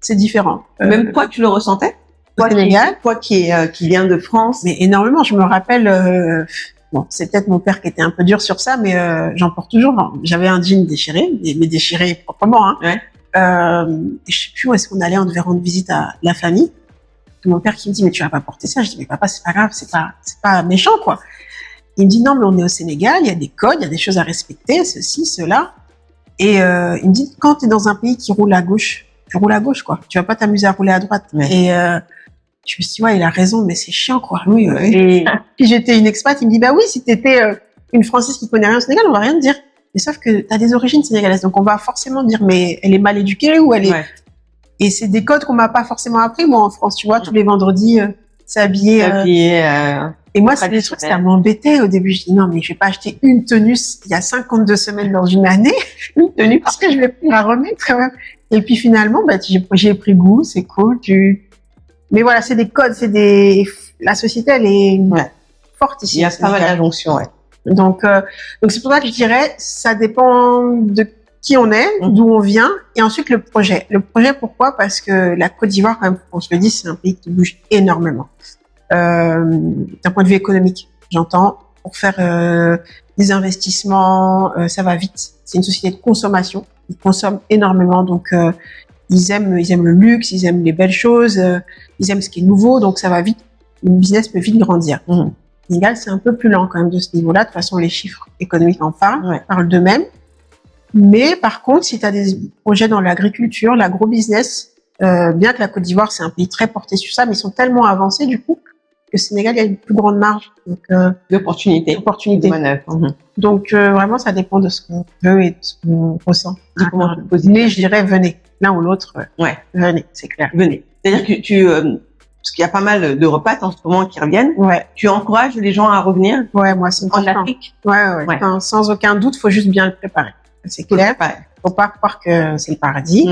c'est différent. Même toi, tu le ressentais? Au Sénégal? Toi qui viens de France? Mais énormément. Je me rappelle, bon, c'est peut-être mon père qui était un peu dur sur ça, mais j'en porte toujours. J'avais un jean déchiré, mais déchiré proprement. Je sais plus où est-ce qu'on allait, on devait rendre visite à la famille. Mon père qui me dit, mais tu vas pas porter ça. Je dis, mais papa, c'est pas grave, c'est pas méchant, quoi. Il me dit, non, mais on est au Sénégal, il y a des codes, il y a des choses à respecter, ceci, cela. Et il me dit, quand tu es dans un pays qui roule à gauche, tu roules à gauche, quoi. Tu vas pas t'amuser à rouler à droite. Et je me suis dit, ouais, il a raison, mais c'est chiant, quoi. Oui. Et puis j'étais une expat, il me dit, bah oui, si t'étais une Française qui connaît rien au Sénégal, on va rien te dire. Mais sauf que t'as des origines sénégalaises, donc on va forcément dire, mais elle est mal éduquée ou elle est... Et c'est des codes qu'on m'a pas forcément appris, moi, en France, tu vois, tous les vendredis, s'habiller. Et moi, c'est des trucs, ça m'embêtait au début. Je dis non, mais je vais pas acheter une tenue il y a 52 semaines dans une année, une tenue parce que je vais plus la remettre quand même. Et puis finalement, j'ai pris goût, c'est cool. Mais voilà, c'est des codes, la société, elle est forte ici. Il y a pas mal d'injonctions, ouais. Donc c'est pour ça que je dirais, ça dépend de qui on est, d'où on vient, et ensuite le projet. Le projet, pourquoi? Parce que la Côte d'Ivoire, quand même, on se le dit, c'est un pays qui bouge énormément. D'un point de vue économique, j'entends, pour faire des investissements, ça va vite. C'est une société de consommation. Ils consomment énormément, donc ils aiment le luxe, ils aiment les belles choses, ils aiment ce qui est nouveau, donc ça va vite. Le business peut vite grandir. Sénégal, c'est un peu plus lent quand même de ce niveau-là. De toute façon, les chiffres économiques en parlent d'eux-mêmes. Mais par contre, si tu as des projets dans l'agriculture, l'agro-business, bien que la Côte d'Ivoire, c'est un pays très porté sur ça, mais ils sont tellement avancés du coup que le Sénégal, il y a une plus grande marge d'opportunités. De manœuvre. Donc vraiment, ça dépend de ce qu'on veut et de ce qu'on ressent. Mais je dirais, venez, l'un ou l'autre. Venez, c'est clair. Venez. C'est-à-dire que parce qu'il y a pas mal de repas en ce moment qui reviennent. Tu encourages les gens à revenir. Moi, c'est en Afrique. Enfin, sans aucun doute, faut juste bien le préparer. C'est clair. Faut pas croire que c'est le paradis.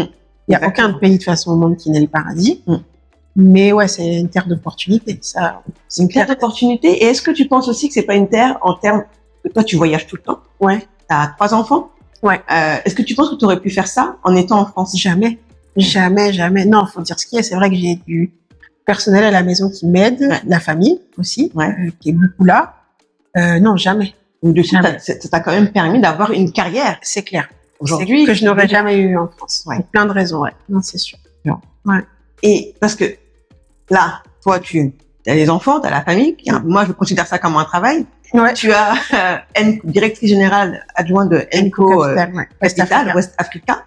Il y a aucun pays de toute façon au monde qui n'est le paradis. Mais c'est une terre d'opportunité. Ça, c'est une terre d'opportunité. Et est-ce que tu penses aussi que c'est pas une terre en termes que toi tu voyages tout le temps? T'as 3 enfants. Est-ce que tu penses que tu aurais pu faire ça en étant en France? Jamais. Non, faut dire ce qui est. C'est vrai que j'ai du personnel à la maison qui m'aide, la famille aussi, qui est beaucoup là. Non, jamais. Donc, du coup, ça t'a quand même permis d'avoir une carrière. C'est clair. Aujourd'hui. Que je n'aurais jamais eu en France. Pour plein de raisons, Non, c'est sûr. Et parce que là, toi, tu as les enfants, tu as la famille. Moi, je considère ça comme un travail. Tu as directrice générale adjointe de Enco West Africa.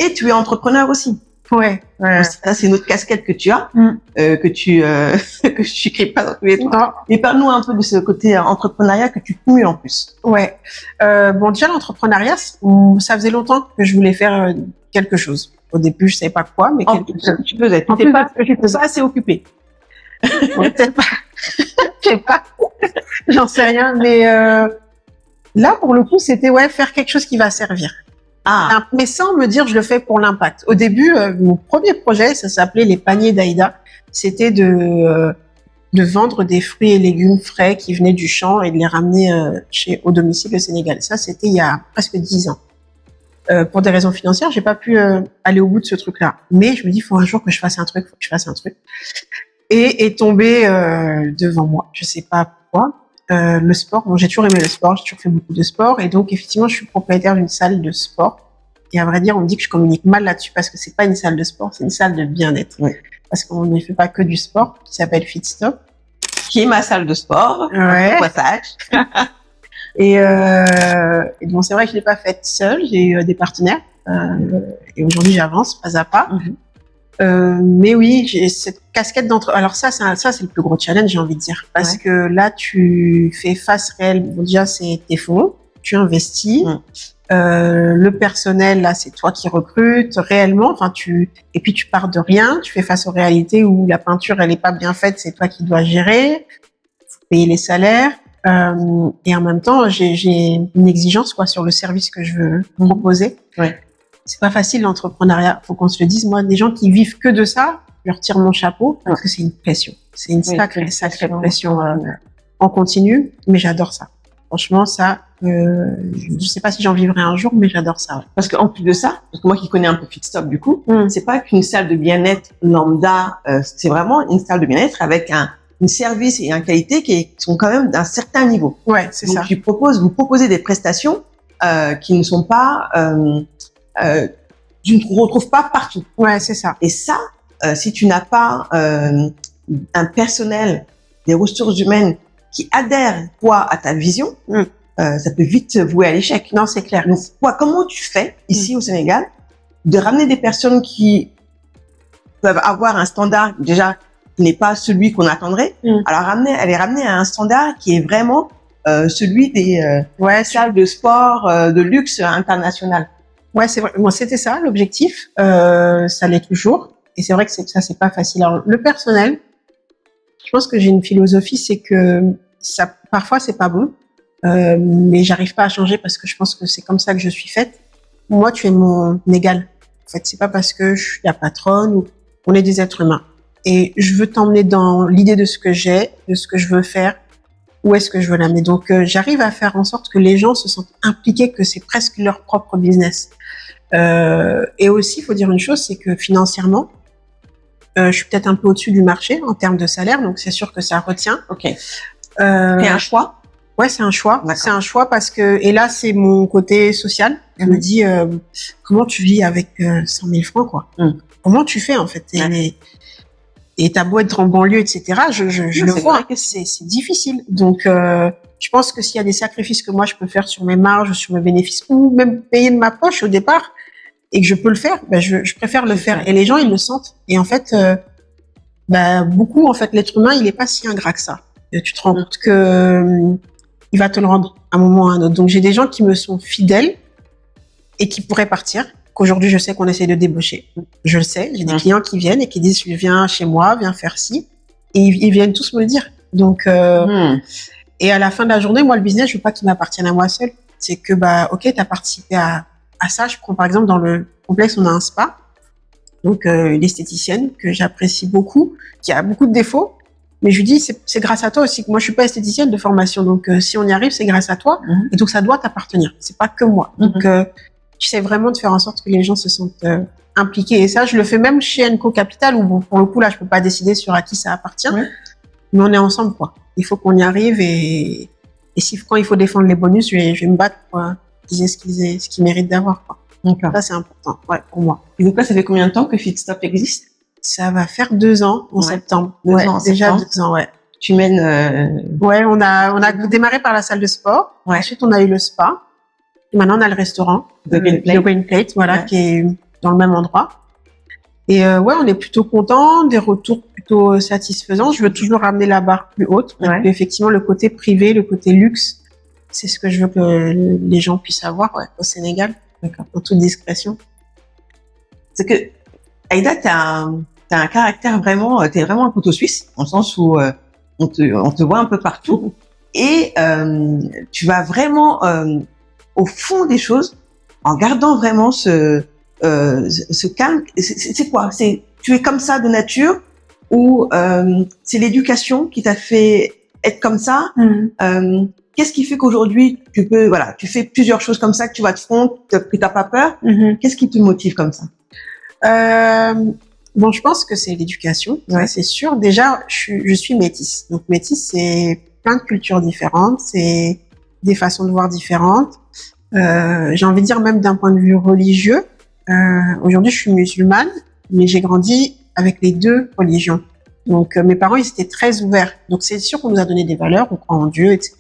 Et tu es entrepreneur aussi. Ça, c'est une autre casquette que tu as, que tu crées pas dans tous les trucs. Mais parle-nous un peu de ce côté entrepreneuriat que tu cumules en plus. Bon, déjà, l'entrepreneuriat, ça faisait longtemps que je voulais faire quelque chose. Au début, je savais pas quoi, mais quelque chose. Tu peux être. Tu n'étais pas assez occupé. Peut-être pas. Je sais pas. J'en sais rien. Mais là, pour le coup, c'était faire quelque chose qui va servir. Mais sans me dire je le fais pour l'impact. Au début, mon premier projet, ça s'appelait les paniers d'Aïda. C'était de vendre des fruits et légumes frais qui venaient du champ et de les ramener au domicile au Sénégal. Ça, c'était il y a presque 10 ans. Pour des raisons financières, j'ai pas pu aller au bout de ce truc-là. Mais je me dis, faut un jour que je fasse un truc, Et est tombé devant moi. Je sais pas pourquoi. Le sport. Bon, j'ai toujours aimé le sport, j'ai toujours fait beaucoup de sport, et donc effectivement, je suis propriétaire d'une salle de sport. Et à vrai dire, on me dit que je communique mal là-dessus parce que c'est pas une salle de sport, c'est une salle de bien-être. Parce qu'on ne fait pas que du sport, qui s'appelle Fitstop, qui est ma salle de sport. Passage. Et bon, c'est vrai que je l'ai pas faite seule, j'ai eu des partenaires. Et aujourd'hui, j'avance pas à pas. Mais oui, j'ai cette casquette Alors ça, c'est le plus gros challenge, j'ai envie de dire. Parce que là, tu fais face réelle. Bon, déjà, c'est tes fonds. Tu investis. Le personnel, là, c'est toi qui recrutes réellement. Et puis tu pars de rien. Tu fais face aux réalités où la peinture, elle est pas bien faite. C'est toi qui dois gérer. Faut payer les salaires. Et en même temps, j'ai une exigence, sur le service que je veux proposer. C'est pas facile l'entrepreneuriat, faut qu'on se le dise. Moi, des gens qui vivent que de ça, je leur tire mon chapeau parce que c'est une pression. C'est une sacrée pression en continu, mais j'adore ça. Franchement, ça, je sais pas si j'en vivrai un jour, mais j'adore ça. Parce qu'en plus de ça, parce que moi qui connais un peu Fitstop du coup, c'est pas qu'une salle de bien-être lambda, c'est vraiment une salle de bien-être avec un service et une qualité qui sont quand même d'un certain niveau. C'est ça. Vous proposez des prestations qui ne sont pas tu ne retrouves pas partout. C'est ça. Et ça, si tu n'as pas un personnel, des ressources humaines qui adhèrent, à ta vision, ça peut vite vouer à l'échec. Non, c'est clair. Donc, comment tu fais, ici au Sénégal, de ramener des personnes qui peuvent avoir un standard, déjà, qui n'est pas celui qu'on attendrait, alors les ramener à un standard qui est vraiment celui des salles de sport de luxe international. C'est vrai. Moi, c'était ça l'objectif. Ça l'est toujours. Et c'est vrai que ça, c'est pas facile. Alors, le personnel, je pense que j'ai une philosophie, c'est que ça, parfois, c'est pas bon, mais j'arrive pas à changer parce que je pense que c'est comme ça que je suis faite. Moi, tu es mon égal. En fait, c'est pas parce que je suis la patronne ou on est des êtres humains. Et je veux t'emmener dans l'idée de ce que j'ai, de ce que je veux faire, où est-ce que je veux l'amener. Donc, j'arrive à faire en sorte que les gens se sentent impliqués, que c'est presque leur propre business. Et aussi, il faut dire une chose, c'est que financièrement, je suis peut-être un peu au-dessus du marché en termes de salaire, donc c'est sûr que ça retient. Ok. C'est un choix? Ouais, c'est un choix. D'accord. C'est un choix parce que, et là, c'est mon côté social. Je me dis, comment tu vis avec 100 000 francs, quoi? Comment tu fais, en fait? Et t'as beau être en banlieue, etc. Je le vois, c'est difficile. Donc, je pense que s'il y a des sacrifices que moi je peux faire sur mes marges, sur mes bénéfices, ou même payer de ma poche au départ, et que je peux le faire, ben je préfère le faire. Et les gens, ils le sentent. Et en fait, beaucoup, en fait, l'être humain, il est pas si ingrat que ça. Et tu te rends compte que il va te le rendre à un moment ou à un autre. Donc, j'ai des gens qui me sont fidèles et qui pourraient partir, qu'aujourd'hui, je sais qu'on essaie de débaucher. Je le sais. J'ai des clients qui viennent et qui disent, viens chez moi, viens faire ci. Et ils viennent tous me le dire. Donc, et à la fin de la journée, moi, le business, je veux pas qu'il m'appartienne à moi seul. C'est que, ok, t'as participé à ça. Je prends, par exemple, dans le complexe, on a un spa. Donc, l'esthéticienne, que j'apprécie beaucoup, qui a beaucoup de défauts. Mais je lui dis, c'est grâce à toi aussi. Moi, je suis pas esthéticienne de formation. Donc, si on y arrive, c'est grâce à toi. Et donc, ça doit t'appartenir. C'est pas que moi. Donc, j'essaie vraiment de faire en sorte que les gens se sentent impliqués. Et ça, je le fais même chez Enco Capital, où, pour le coup, là, je peux pas décider sur à qui ça appartient. Mais on est ensemble, quoi. Il faut qu'on y arrive et si, quand il faut défendre les bonus, je vais me battre pour qu'ils aient ce qu'ils méritent d'avoir, quoi. D'accord. Ça, c'est important, ouais, pour moi. Et donc là, ça fait combien de temps que Fitstop existe? Ça va faire 2 ans en septembre. 2 ans en déjà septembre. 2 ans, ouais. Tu mènes... Ouais, on a démarré par la salle de sport. Ouais. Ensuite, on a eu le spa. Et maintenant, on a le restaurant. The Green Plate, voilà, qui est dans le même endroit. Et on est plutôt content, des retours plutôt satisfaisants. Je veux toujours ramener la barre plus haute. Parce qu'effectivement, le côté privé, le côté luxe, c'est ce que je veux que les gens puissent avoir au Sénégal. D'accord. En toute discrétion. C'est que, Aïda, t'as un caractère vraiment, t'es vraiment un couteau suisse, dans le sens où on te voit un peu partout. Et tu vas vraiment au fond des choses, en gardant vraiment ce calme. C'est quoi? Tu es comme ça de nature, ou c'est l'éducation qui t'a fait être comme ça? Qu'est-ce qui fait qu'aujourd'hui tu fais plusieurs choses comme ça, que tu vas de front, que t'as pas peur? Qu'est-ce qui te motive comme ça? Bon, je pense que c'est l'éducation, c'est sûr. Déjà, je suis métisse. Donc métisse, c'est plein de cultures différentes, c'est des façons de voir différentes. J'ai envie de dire même d'un point de vue religieux. Aujourd'hui, je suis musulmane, mais j'ai grandi avec les 2 religions. Donc, mes parents, ils étaient très ouverts. Donc, c'est sûr qu'on nous a donné des valeurs, on croit en Dieu, etc.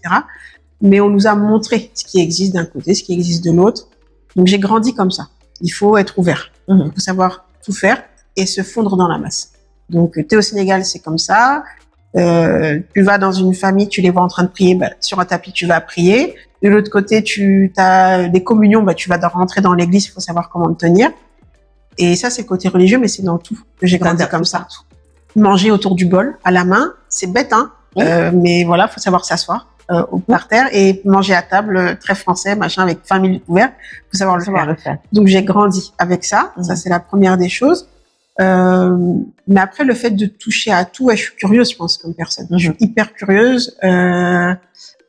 Mais on nous a montré ce qui existe d'un côté, ce qui existe de l'autre. Donc, j'ai grandi comme ça. Il faut être ouvert. Il faut savoir tout faire et se fondre dans la masse. Donc, t'es au Sénégal, c'est comme ça. Tu vas dans une famille, tu les vois en train de prier, sur un tapis, tu vas prier. De l'autre côté, tu as des communions, tu vas rentrer dans l'église, il faut savoir comment te tenir. Et ça, c'est le côté religieux, mais c'est dans tout que j'ai grandi comme ça. Manger autour du bol, à la main, c'est bête, hein. Mais voilà, faut savoir s'asseoir par terre et manger à table, très français, machin, avec 20 000 couverts. Faut savoir le faire. Donc, j'ai grandi avec ça. Ça, c'est la première des choses. Mais après, le fait de toucher à tout, je suis curieuse, je pense, comme personne. Je suis hyper curieuse.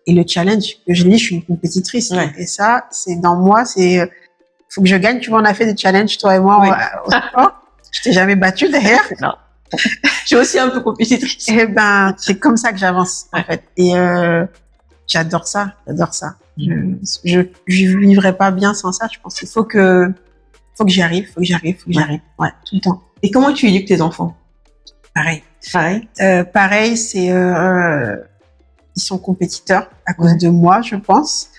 Et le challenge, que je dis, je suis une compétitrice. Et ça, c'est dans moi, faut que je gagne. Tu vois, on a fait des challenges, toi et moi, au sport. Je t'ai jamais battue, d'ailleurs. Non. Je suis aussi un peu compétitrice. Et c'est comme ça que j'avance, en fait. Et j'adore ça. Je vivrais pas bien sans ça, je pense. Il faut que j'y arrive. Ouais, tout le temps. Et comment tu éduques tes enfants? Pareil, c'est ils sont compétiteurs à cause de moi, je pense.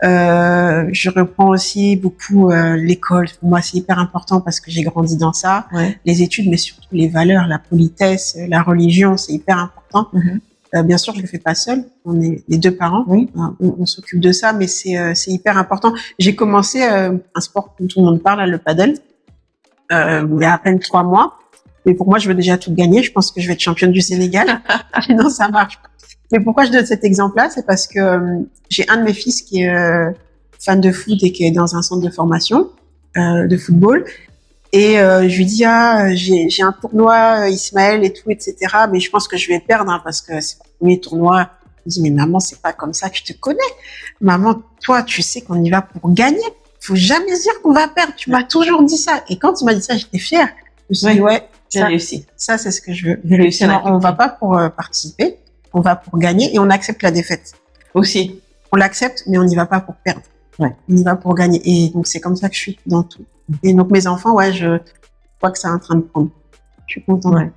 Je reprends aussi beaucoup l'école. Pour moi, c'est hyper important parce que j'ai grandi dans ça. Les études, mais surtout les valeurs, la politesse, la religion, c'est hyper important. Bien sûr, je le fais pas seule. On est les 2 parents. On s'occupe de ça, mais c'est hyper important. J'ai commencé un sport dont tout le monde parle, le paddle, il y a à peine 3 mois. Mais pour moi, je veux déjà tout gagner. Je pense que je vais être championne du Sénégal. Sinon, ça marche pas. Mais pourquoi je donne cet exemple-là, c'est parce que j'ai un de mes fils qui est fan de foot et qui est dans un centre de formation de football. Et je lui dis j'ai un tournoi Ismaël et tout, etc. Mais je pense que je vais perdre parce que c'est le premier tournoi. Je dis mais maman, c'est pas comme ça que je te connais. Maman, toi, tu sais qu'on y va pour gagner. Faut jamais dire qu'on va perdre. Tu m'as toujours dit ça. Et quand tu m'as dit ça, j'étais fière. Je me suis dit j'ai réussi. Ça, c'est ce que je veux. J'ai réussi. On va pas pour participer. On va pour gagner et on accepte la défaite. Aussi. On l'accepte, mais on n'y va pas pour perdre. Ouais. On y va pour gagner. Et donc, c'est comme ça que je suis dans tout. Et donc, mes enfants, je vois que c'est en train de prendre. Je suis contente. Ouais.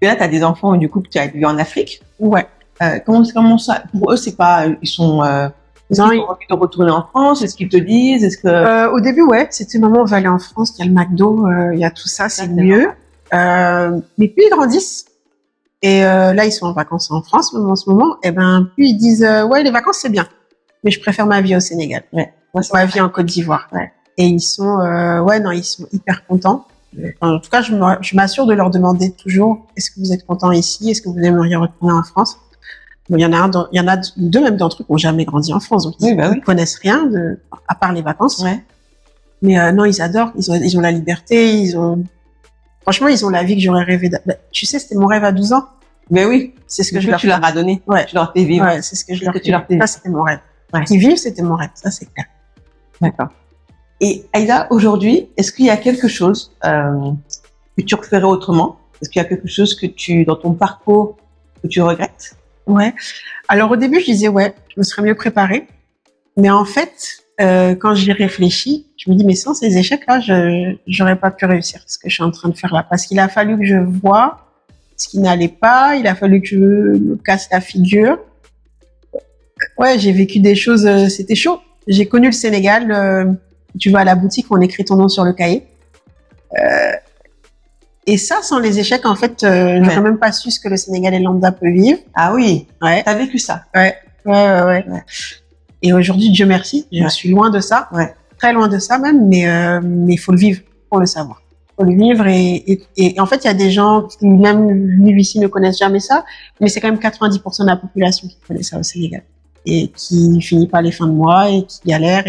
Et là, tu as des enfants, du coup, que tu as vus en Afrique. Ouais. Comment ça? Pour eux, c'est pas, ils sont, est-ce qu'ils ont envie de retourner en France? Est-ce qu'ils te disent? Est-ce que... Au début, c'était maman, on va aller en France, il y a le McDo, il y a tout ça, c'est mieux. Mais plus ils grandissent, et là, ils sont en vacances en France, même en ce moment, et plus ils disent, les vacances, c'est bien. Mais je préfère ma vie au Sénégal. Ouais. Moi, c'est ma vie en Côte d'Ivoire. Ouais. Et ils sont, ils sont hyper contents. En tout cas, je m'assure de leur demander toujours, est-ce que vous êtes contents ici? Est-ce que vous aimeriez retourner en France? Bon, il y en a deux même d'entre eux qui n'ont jamais grandi en France, donc ils connaissent rien à part les vacances. Ouais. Mais non, ils adorent. Ils ont la liberté. Franchement, ils ont la vie que j'aurais rêvé. Tu sais, c'était mon rêve à 12 ans. Mais oui, c'est ce que tu leur as donné. Ouais. Tu leur fais vivre. Ouais, c'est ce que je leur fais. Ça, c'était mon rêve. Ouais. Qu'ils vivent, c'était mon rêve. Ça, c'est clair. D'accord. Et Aïda, aujourd'hui, est-ce qu'il y a quelque chose que tu referais autrement? Est-ce qu'il y a quelque chose dans ton parcours, que tu regrettes? Ouais. Alors au début, je disais je me serais mieux préparée. Mais en fait, quand j'y réfléchis, je me dis mais sans ces échecs-là, j'aurais pas pu réussir ce que je suis en train de faire là, parce qu'il a fallu que je voie ce qui n'allait pas, il a fallu que je me casse la figure. Ouais, j'ai vécu des choses, c'était chaud. J'ai connu le Sénégal. Tu vas à la boutique, on écrit ton nom sur le cahier. Et ça, sans les échecs, en fait, j'aurais même pas su ce que le Sénégalais lambda peut vivre. Ah oui, ouais. T'as vécu ça. Ouais. Et aujourd'hui, Dieu merci, je suis loin de ça, très loin de ça même, mais il faut le vivre pour le savoir. Il faut le vivre et en fait, il y a des gens qui même vivent ici ne connaissent jamais ça, mais c'est quand même 90% de la population qui connaît ça au Sénégal et qui finit pas les fins de mois et qui galère.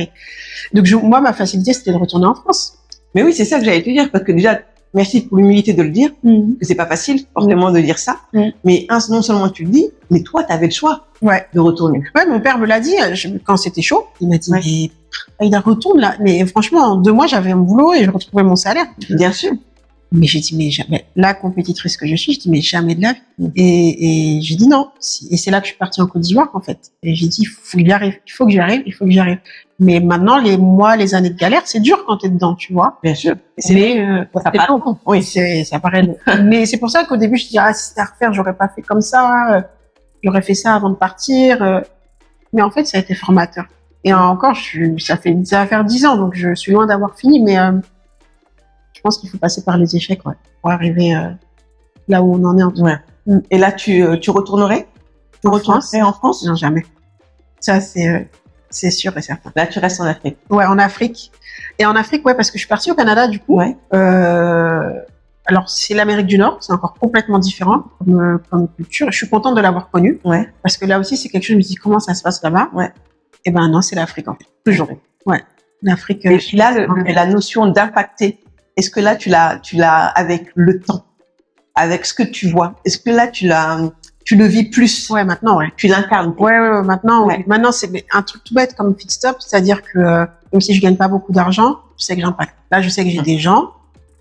Donc moi, ma facilité, c'était de retourner en France. Mais oui, c'est ça que j'allais te dire, parce que déjà, merci pour l'humilité de le dire, que c'est pas facile, forcément, de dire ça. Mais non seulement tu le dis, mais toi, t'avais le choix de retourner. Ouais, mon père me l'a dit, quand c'était chaud, il m'a dit, mais il retourne là. Mais franchement, en 2 mois, j'avais un boulot et je retrouvais mon salaire. Bien sûr. Mais j'ai dit, mais jamais, la compétitrice que je suis, je dis, mais jamais de la vie. Et j'ai dit non. Et c'est là que je suis partie en Côte d'Ivoire, en fait. Et j'ai dit, il faut que j'y arrive. Mais maintenant, les mois, les années de galère, c'est dur quand t'es dedans, tu vois. Bien sûr. Ça paraît long. Oui, ça paraît long. Mais c'est pour ça qu'au début, je dis, si c'était à refaire, j'aurais pas fait comme ça. J'aurais fait ça avant de partir. Mais en fait, ça a été formateur. Et encore, ça va faire 10 ans, donc je suis loin d'avoir fini, mais je pense qu'il faut passer par les échecs, pour arriver là où on en est en tout cas. Et là, tu retournerais? Tu retournerais en France? Non, jamais. Ça, c'est sûr et certain. Là, tu restes en Afrique? Ouais, en Afrique. Et en Afrique, parce que je suis partie au Canada, du coup. Alors, c'est l'Amérique du Nord, c'est encore complètement différent comme culture. Je suis contente de l'avoir connue. Parce que là aussi, c'est quelque chose, je me dis, comment ça se passe là-bas? Et non, c'est l'Afrique, en fait. Toujours. L'Afrique. Et là, la notion d'impacter, est-ce que là, tu l'as avec le temps, avec ce que tu vois? Est-ce que là, tu le vis plus? Ouais, maintenant, Tu l'incarnes? Maintenant, Maintenant, c'est un truc tout bête comme Fix Stop, c'est-à-dire que même si je gagne pas beaucoup d'argent, je sais que j'impacte. Là, je sais que j'ai des gens,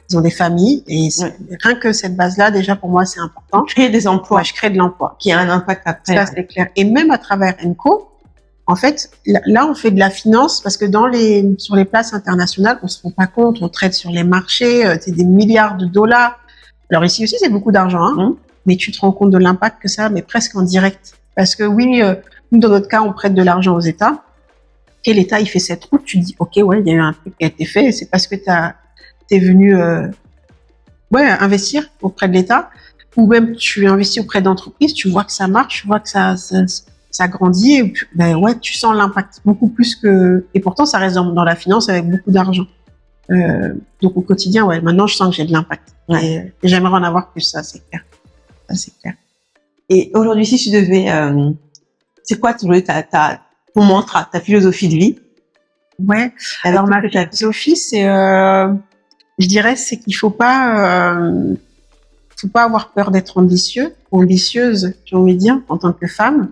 ils ont des familles, et rien que cette base-là, déjà, pour moi, c'est important. Créer des emplois. Je crée de l'emploi. Qui a un impact après. Ça, c'est clair. Et même à travers Enco, en fait, là, on fait de la finance parce que sur les places internationales, on se rend pas compte, on traite sur les marchés, c'est des milliards de dollars. Alors ici aussi, c'est beaucoup d'argent, mais tu te rends compte de l'impact que ça a, mais presque en direct. Parce que oui, nous, dans notre cas, on prête de l'argent aux États, et l'État, il fait cette route, tu dis, ok, il y a eu un truc qui a été fait, et c'est parce que t'es venu, investir auprès de l'État, ou même tu investis auprès d'entreprises, tu vois que ça marche, tu vois que ça grandit, et tu sens l'impact beaucoup plus et pourtant ça reste dans la finance avec beaucoup d'argent. Donc au quotidien, maintenant je sens que j'ai de l'impact. Et j'aimerais en avoir plus, ça c'est clair. Et aujourd'hui, si tu devais, c'est quoi ton mantra, ta philosophie de vie? Ouais. Alors ma philosophie, c'est, je dirais, c'est qu'il faut pas avoir peur d'être ambitieux ou ambitieuse, j'ai envie de dire, en tant que femme.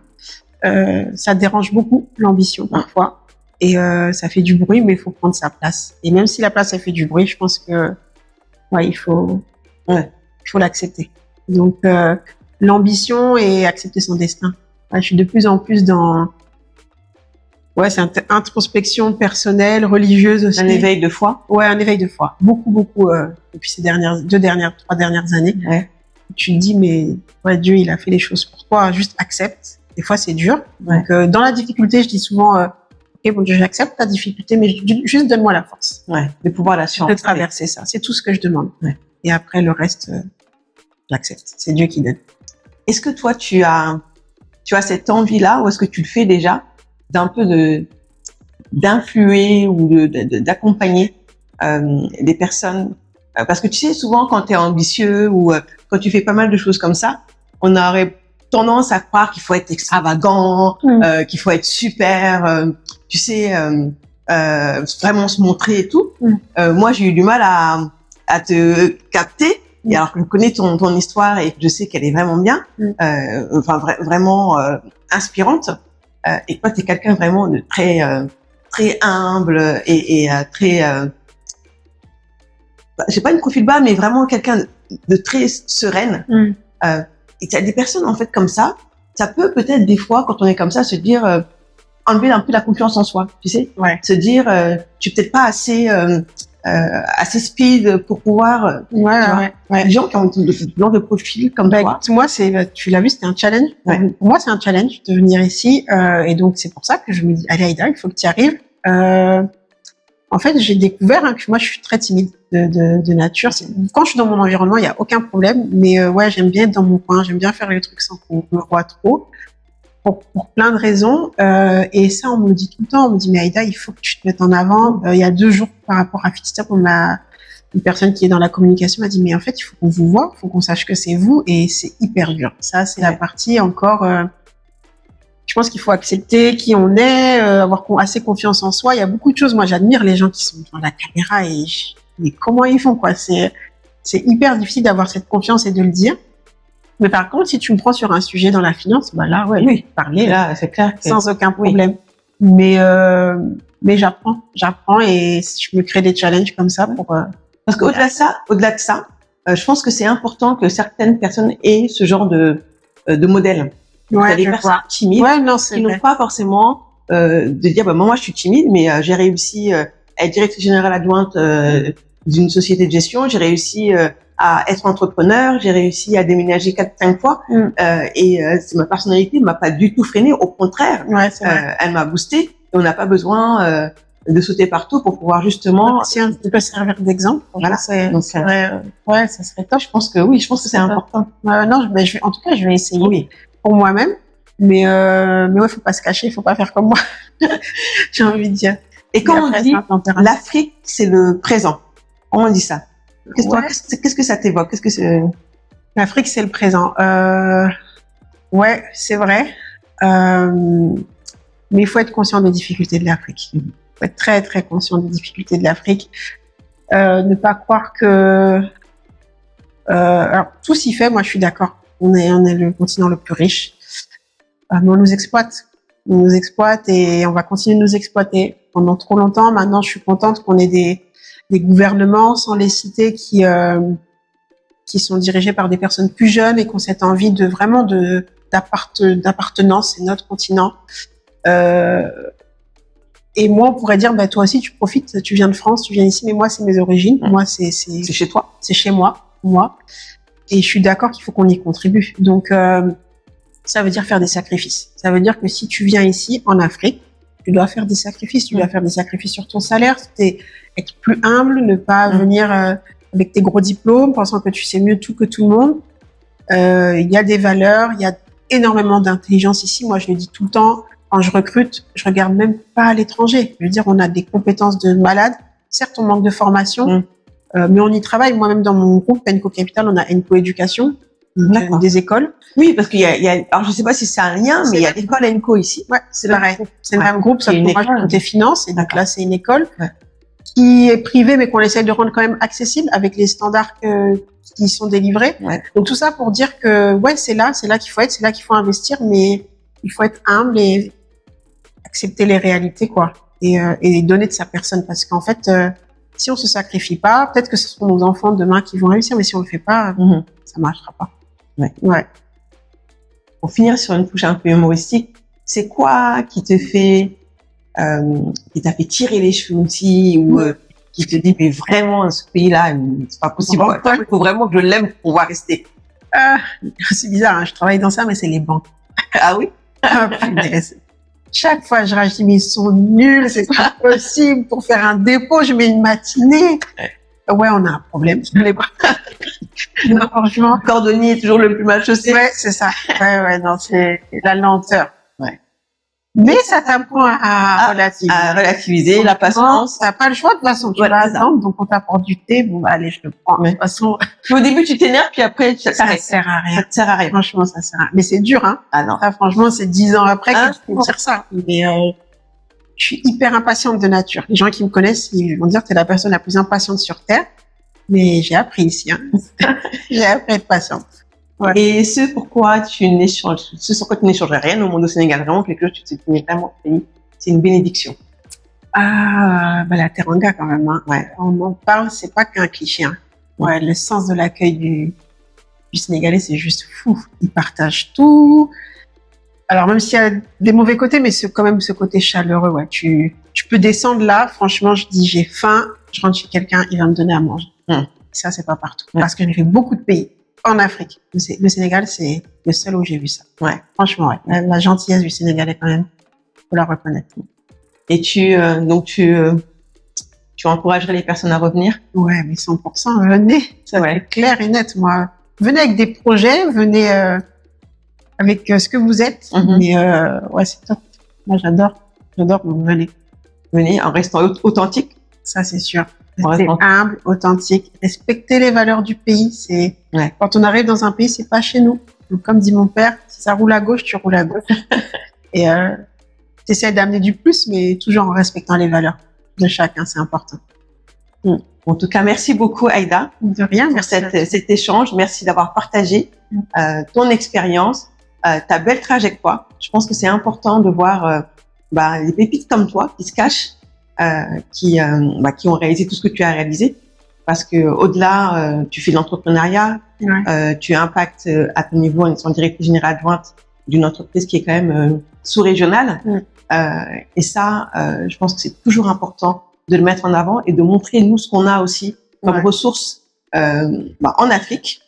Ça dérange beaucoup l'ambition parfois, et ça fait du bruit, mais il faut prendre sa place. Et même si la place elle fait du bruit, je pense que il faut l'accepter. Donc l'ambition et accepter son destin. Je suis de plus en plus dans c'est introspection personnelle, religieuse aussi. Un éveil de foi. Ouais, un éveil de foi. Beaucoup depuis ces 3 dernières années. Ouais. Tu te dis mais Dieu il a fait les choses pour toi, juste accepte. Des fois c'est dur. Ouais. Donc dans la difficulté, je dis souvent ok, bon Dieu, j'accepte ta difficulté, mais juste donne-moi la force. Ouais, de pouvoir la surmonter. De traverser ça. C'est tout ce que je demande. Ouais. Et après le reste, j'accepte. C'est Dieu qui donne. Est-ce que toi tu as cette envie-là, ou est-ce que tu le fais déjà, d'un peu d'influer ou d'accompagner des personnes, parce que tu sais, souvent quand tu es ambitieux ou quand tu fais pas mal de choses comme ça, on aurait tendance à croire qu'il faut être extravagant, qu'il faut être super, tu sais, vraiment se montrer et tout. Moi, j'ai eu du mal à te capter. Et alors que je connais ton histoire et je sais qu'elle est vraiment bien, vraiment inspirante. Et toi, t'es quelqu'un vraiment de très très humble et très, j'ai pas une profil bas, mais vraiment quelqu'un de très sereine. Et tu as des personnes en fait comme ça peut peut-être des fois, quand on est comme ça, se dire enlever un peu la confiance en soi, tu sais, se dire tu es peut-être pas assez speed pour pouvoir les gens qui ont ce genre de profil comme toi. Moi, tu l'as vu, c'était un challenge. Pour moi, c'est un challenge de venir ici, et donc c'est pour ça que je me dis allez Aïda, il faut que tu y arrives. En fait, j'ai découvert que moi je suis très timide de nature. Quand je suis dans mon environnement, il y a aucun problème, mais j'aime bien être dans mon coin, j'aime bien faire les trucs sans qu'on me voit trop. Pour plein de raisons, et ça on me le dit tout le temps, on me dit mais Aïda, il faut que tu te mettes en avant. Il y a 2 jours par rapport à Fitstep, une personne qui est dans la communication m'a dit mais en fait il faut qu'on vous voit, il faut qu'on sache que c'est vous, et c'est hyper dur. Ça c'est la partie encore, je pense qu'il faut accepter qui on est, avoir assez confiance en soi. Il y a beaucoup de choses, moi j'admire les gens qui sont devant la caméra mais comment ils font quoi, c'est hyper difficile d'avoir cette confiance et de le dire. Mais par contre, si tu me prends sur un sujet dans la finance, là, parler, là, c'est clair, sans aucun problème. Mais j'apprends et je me crée des challenges comme ça pour. Parce qu'au-delà de ça, je pense que c'est important que certaines personnes aient ce genre de modèle. Il y a des personnes timides qui n'ont pas forcément de dire moi je suis timide, mais j'ai réussi à être directrice générale adjointe d'une société de gestion, j'ai réussi à être entrepreneur, j'ai réussi à déménager 4-5 fois, et ma personnalité m'a pas du tout freiné, au contraire, elle m'a boosté, et on n'a pas besoin de sauter partout pour pouvoir justement. Si tu peux servir d'exemple, voilà, ça serait top. Je pense que c'est important. Non, en tout cas, je vais essayer pour moi-même, mais faut pas se cacher, faut pas faire comme moi. J'ai envie de dire. Et quand on dit l'Afrique, c'est le présent, on dit ça. Qu'est-ce que ça t'évoque? Qu'est-ce que c'est? L'Afrique, c'est le présent. C'est vrai. Mais il faut être conscient des difficultés de l'Afrique. Il faut être très, très conscient des difficultés de l'Afrique. Ne pas croire que... alors, tout s'y fait, moi je suis d'accord. On est le continent le plus riche. Mais on nous exploite. On nous exploite et on va continuer de nous exploiter pendant trop longtemps. Maintenant, je suis contente qu'on ait des gouvernements, sans les citer, qui sont dirigés par des personnes plus jeunes et qui ont cette envie d'appartenance. C'est notre continent. Et moi, on pourrait dire, toi aussi, tu profites, tu viens de France, tu viens ici, mais moi, c'est mes origines. Moi, c'est chez toi. C'est chez moi. Et je suis d'accord qu'il faut qu'on y contribue. Donc, ça veut dire faire des sacrifices. Ça veut dire que si tu viens ici, en Afrique, tu dois faire des sacrifices. Tu dois faire des sacrifices sur ton salaire. Être plus humble, ne pas venir avec tes gros diplômes, pensant que tu sais mieux tout que tout le monde. Il y a des valeurs, il y a énormément d'intelligence ici. Moi, je le dis tout le temps. Quand je recrute, je regarde même pas à l'étranger. Je veux dire, on a des compétences de malade. Certes, on manque de formation, mais on y travaille. Moi-même, dans mon groupe, Enco Capital, on a Enco Éducation. des écoles. Oui, parce qu'il y a, alors je sais pas si c'est un lien, mais il y a l'école ENCO ici. Ouais, c'est pareil. C'est le même groupe, sauf que moi, je comptais finance, et donc là, c'est une école Ouais. qui est privée, mais qu'on essaie de rendre quand même accessible avec les standards qui sont délivrés. Ouais. Donc tout ça pour dire que, ouais, c'est là qu'il faut être, c'est là qu'il faut investir, mais il faut être humble et accepter les réalités, quoi. Et donner de sa personne, parce qu'en fait, si on se sacrifie pas, peut-être que ce seront nos enfants demain qui vont réussir, mais si on le fait pas, ça marchera pas. Ouais. Ouais. Pour finir sur une touche un peu humoristique, c'est quoi qui te fait, qui t'a fait tirer les cheveux aussi, ou qui te dit mais vraiment ce pays-là, c'est pas possible. Il faut vraiment que je l'aime pour pouvoir rester. C'est bizarre, hein, je travaille dans ça, mais c'est les banques. Ah oui. Ah, punaise. Chaque fois, je dis, mais ils sont nuls, c'est pas possible. Pour faire un dépôt, je mets une matinée. Ouais, on a un problème. Non, franchement. Le cordonnier est toujours le plus mal chaussé. Ouais, c'est ça. Ouais, non, c'est la lenteur. Ouais. Mais ça t'apprend à relativiser. À relativiser, la patience. T'as pas le choix, de toute façon. Tu vas attendre, donc on t'apporte du thé. Bon, bah, allez, je le prends. De toute façon. Au début, tu t'énerves, puis après, ça sert à rien. Ça te sert à rien. Franchement, ça sert à rien. Mais c'est dur, hein. Ah non. Ça, franchement, c'est 10 ans après que tu peux dire ça. Mais, je suis hyper impatiente de nature. Les gens qui me connaissent, ils vont dire que t'es la personne la plus impatiente sur Terre. Mais j'ai appris ici, hein. J'ai appris à être patiente. Ouais. Et ce pourquoi tu n'échanges, ce sur quoi tu n'échangerais rien au monde au Sénégal, vraiment quelque chose, tu te dis vraiment, c'est une bénédiction. Ah, bah, la teranga quand même, hein. Ouais. On en parle, c'est pas qu'un cliché, hein. Ouais, le sens de l'accueil du Sénégalais, c'est juste fou. Ils partagent tout. Alors, même s'il y a des mauvais côtés, mais c'est quand même ce côté chaleureux, ouais. Tu peux descendre là, franchement, je dis, j'ai faim, je rentre chez quelqu'un, il va me donner à manger. Ça, c'est pas partout. Parce que j'ai fait beaucoup de pays en Afrique. Le Sénégal, c'est le seul où j'ai vu ça. Ouais. Franchement, ouais. La gentillesse du Sénégalais, quand même, faut la reconnaître. Et tu encouragerais les personnes à revenir? Ouais, mais 100%, venez. Ça va être clair et net, moi. Venez avec des projets, venez, avec ce que vous êtes. Mais, ouais, c'est top. Moi, j'adore, donc venez. Venez en restant authentique. Ça, c'est sûr. Rester humble, authentique, respecter les valeurs du pays. C'est quand on arrive dans un pays, c'est pas chez nous. Donc, comme dit mon père, si ça roule à gauche, tu roules à gauche. Et t'essaies d'amener du plus, mais toujours en respectant les valeurs de chacun, c'est important. En tout cas, merci beaucoup Aïda. De rien, pour cet échange. Merci d'avoir partagé ton expérience, ta belle trajectoire. Je pense que c'est important de voir les pépites comme toi qui se cachent. Qui ont réalisé tout ce que tu as réalisé, parce que au-delà, tu fais de l'entrepreneuriat, tu impactes à ton niveau en étant directrice générale adjointe d'une entreprise qui est quand même sous-régionale, et ça, je pense que c'est toujours important de le mettre en avant et de montrer nous ce qu'on a aussi comme ressources en Afrique,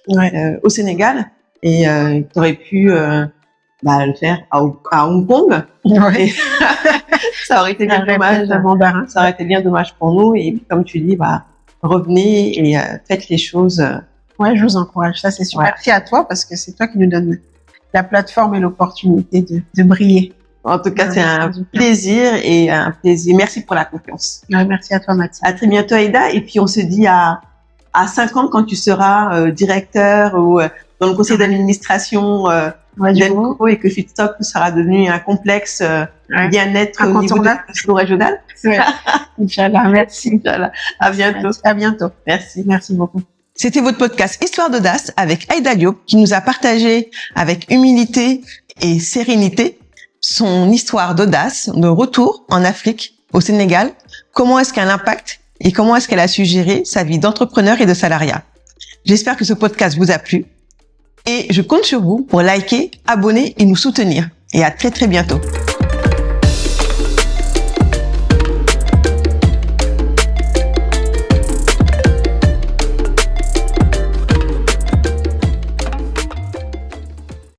au Sénégal, et tu aurais pu le faire à Hong Kong. Et ça aurait été bien dommage. Ça aurait été bien dommage pour nous. Et puis, comme tu dis, revenez et faites les choses. Ouais, je vous encourage. Ça, c'est super. Merci à toi, parce que c'est toi qui nous donne la plateforme et l'opportunité de briller. En tout cas, c'est un plaisir et un plaisir. Merci pour la confiance. Ouais, merci à toi, Mathilde. À très bientôt, Aïda. Et puis, on se dit à 5 ans, quand tu seras directeur ou dans le conseil d'administration d'Enco, et que Feedstock sera devenu un complexe bien-être au niveau de la régionale. Inch'Allah, merci. Inch'Allah. À bientôt. Merci. À bientôt. Merci beaucoup. C'était votre podcast Histoire d'audace avec Aïda Diop, qui nous a partagé avec humilité et sérénité son histoire d'audace, de retour en Afrique, au Sénégal. Comment est-ce qu'elle impacte et comment est-ce qu'elle a su gérer sa vie d'entrepreneur et de salariat. J'espère que ce podcast vous a plu. Et je compte sur vous pour liker, abonner et nous soutenir. Et à très très bientôt.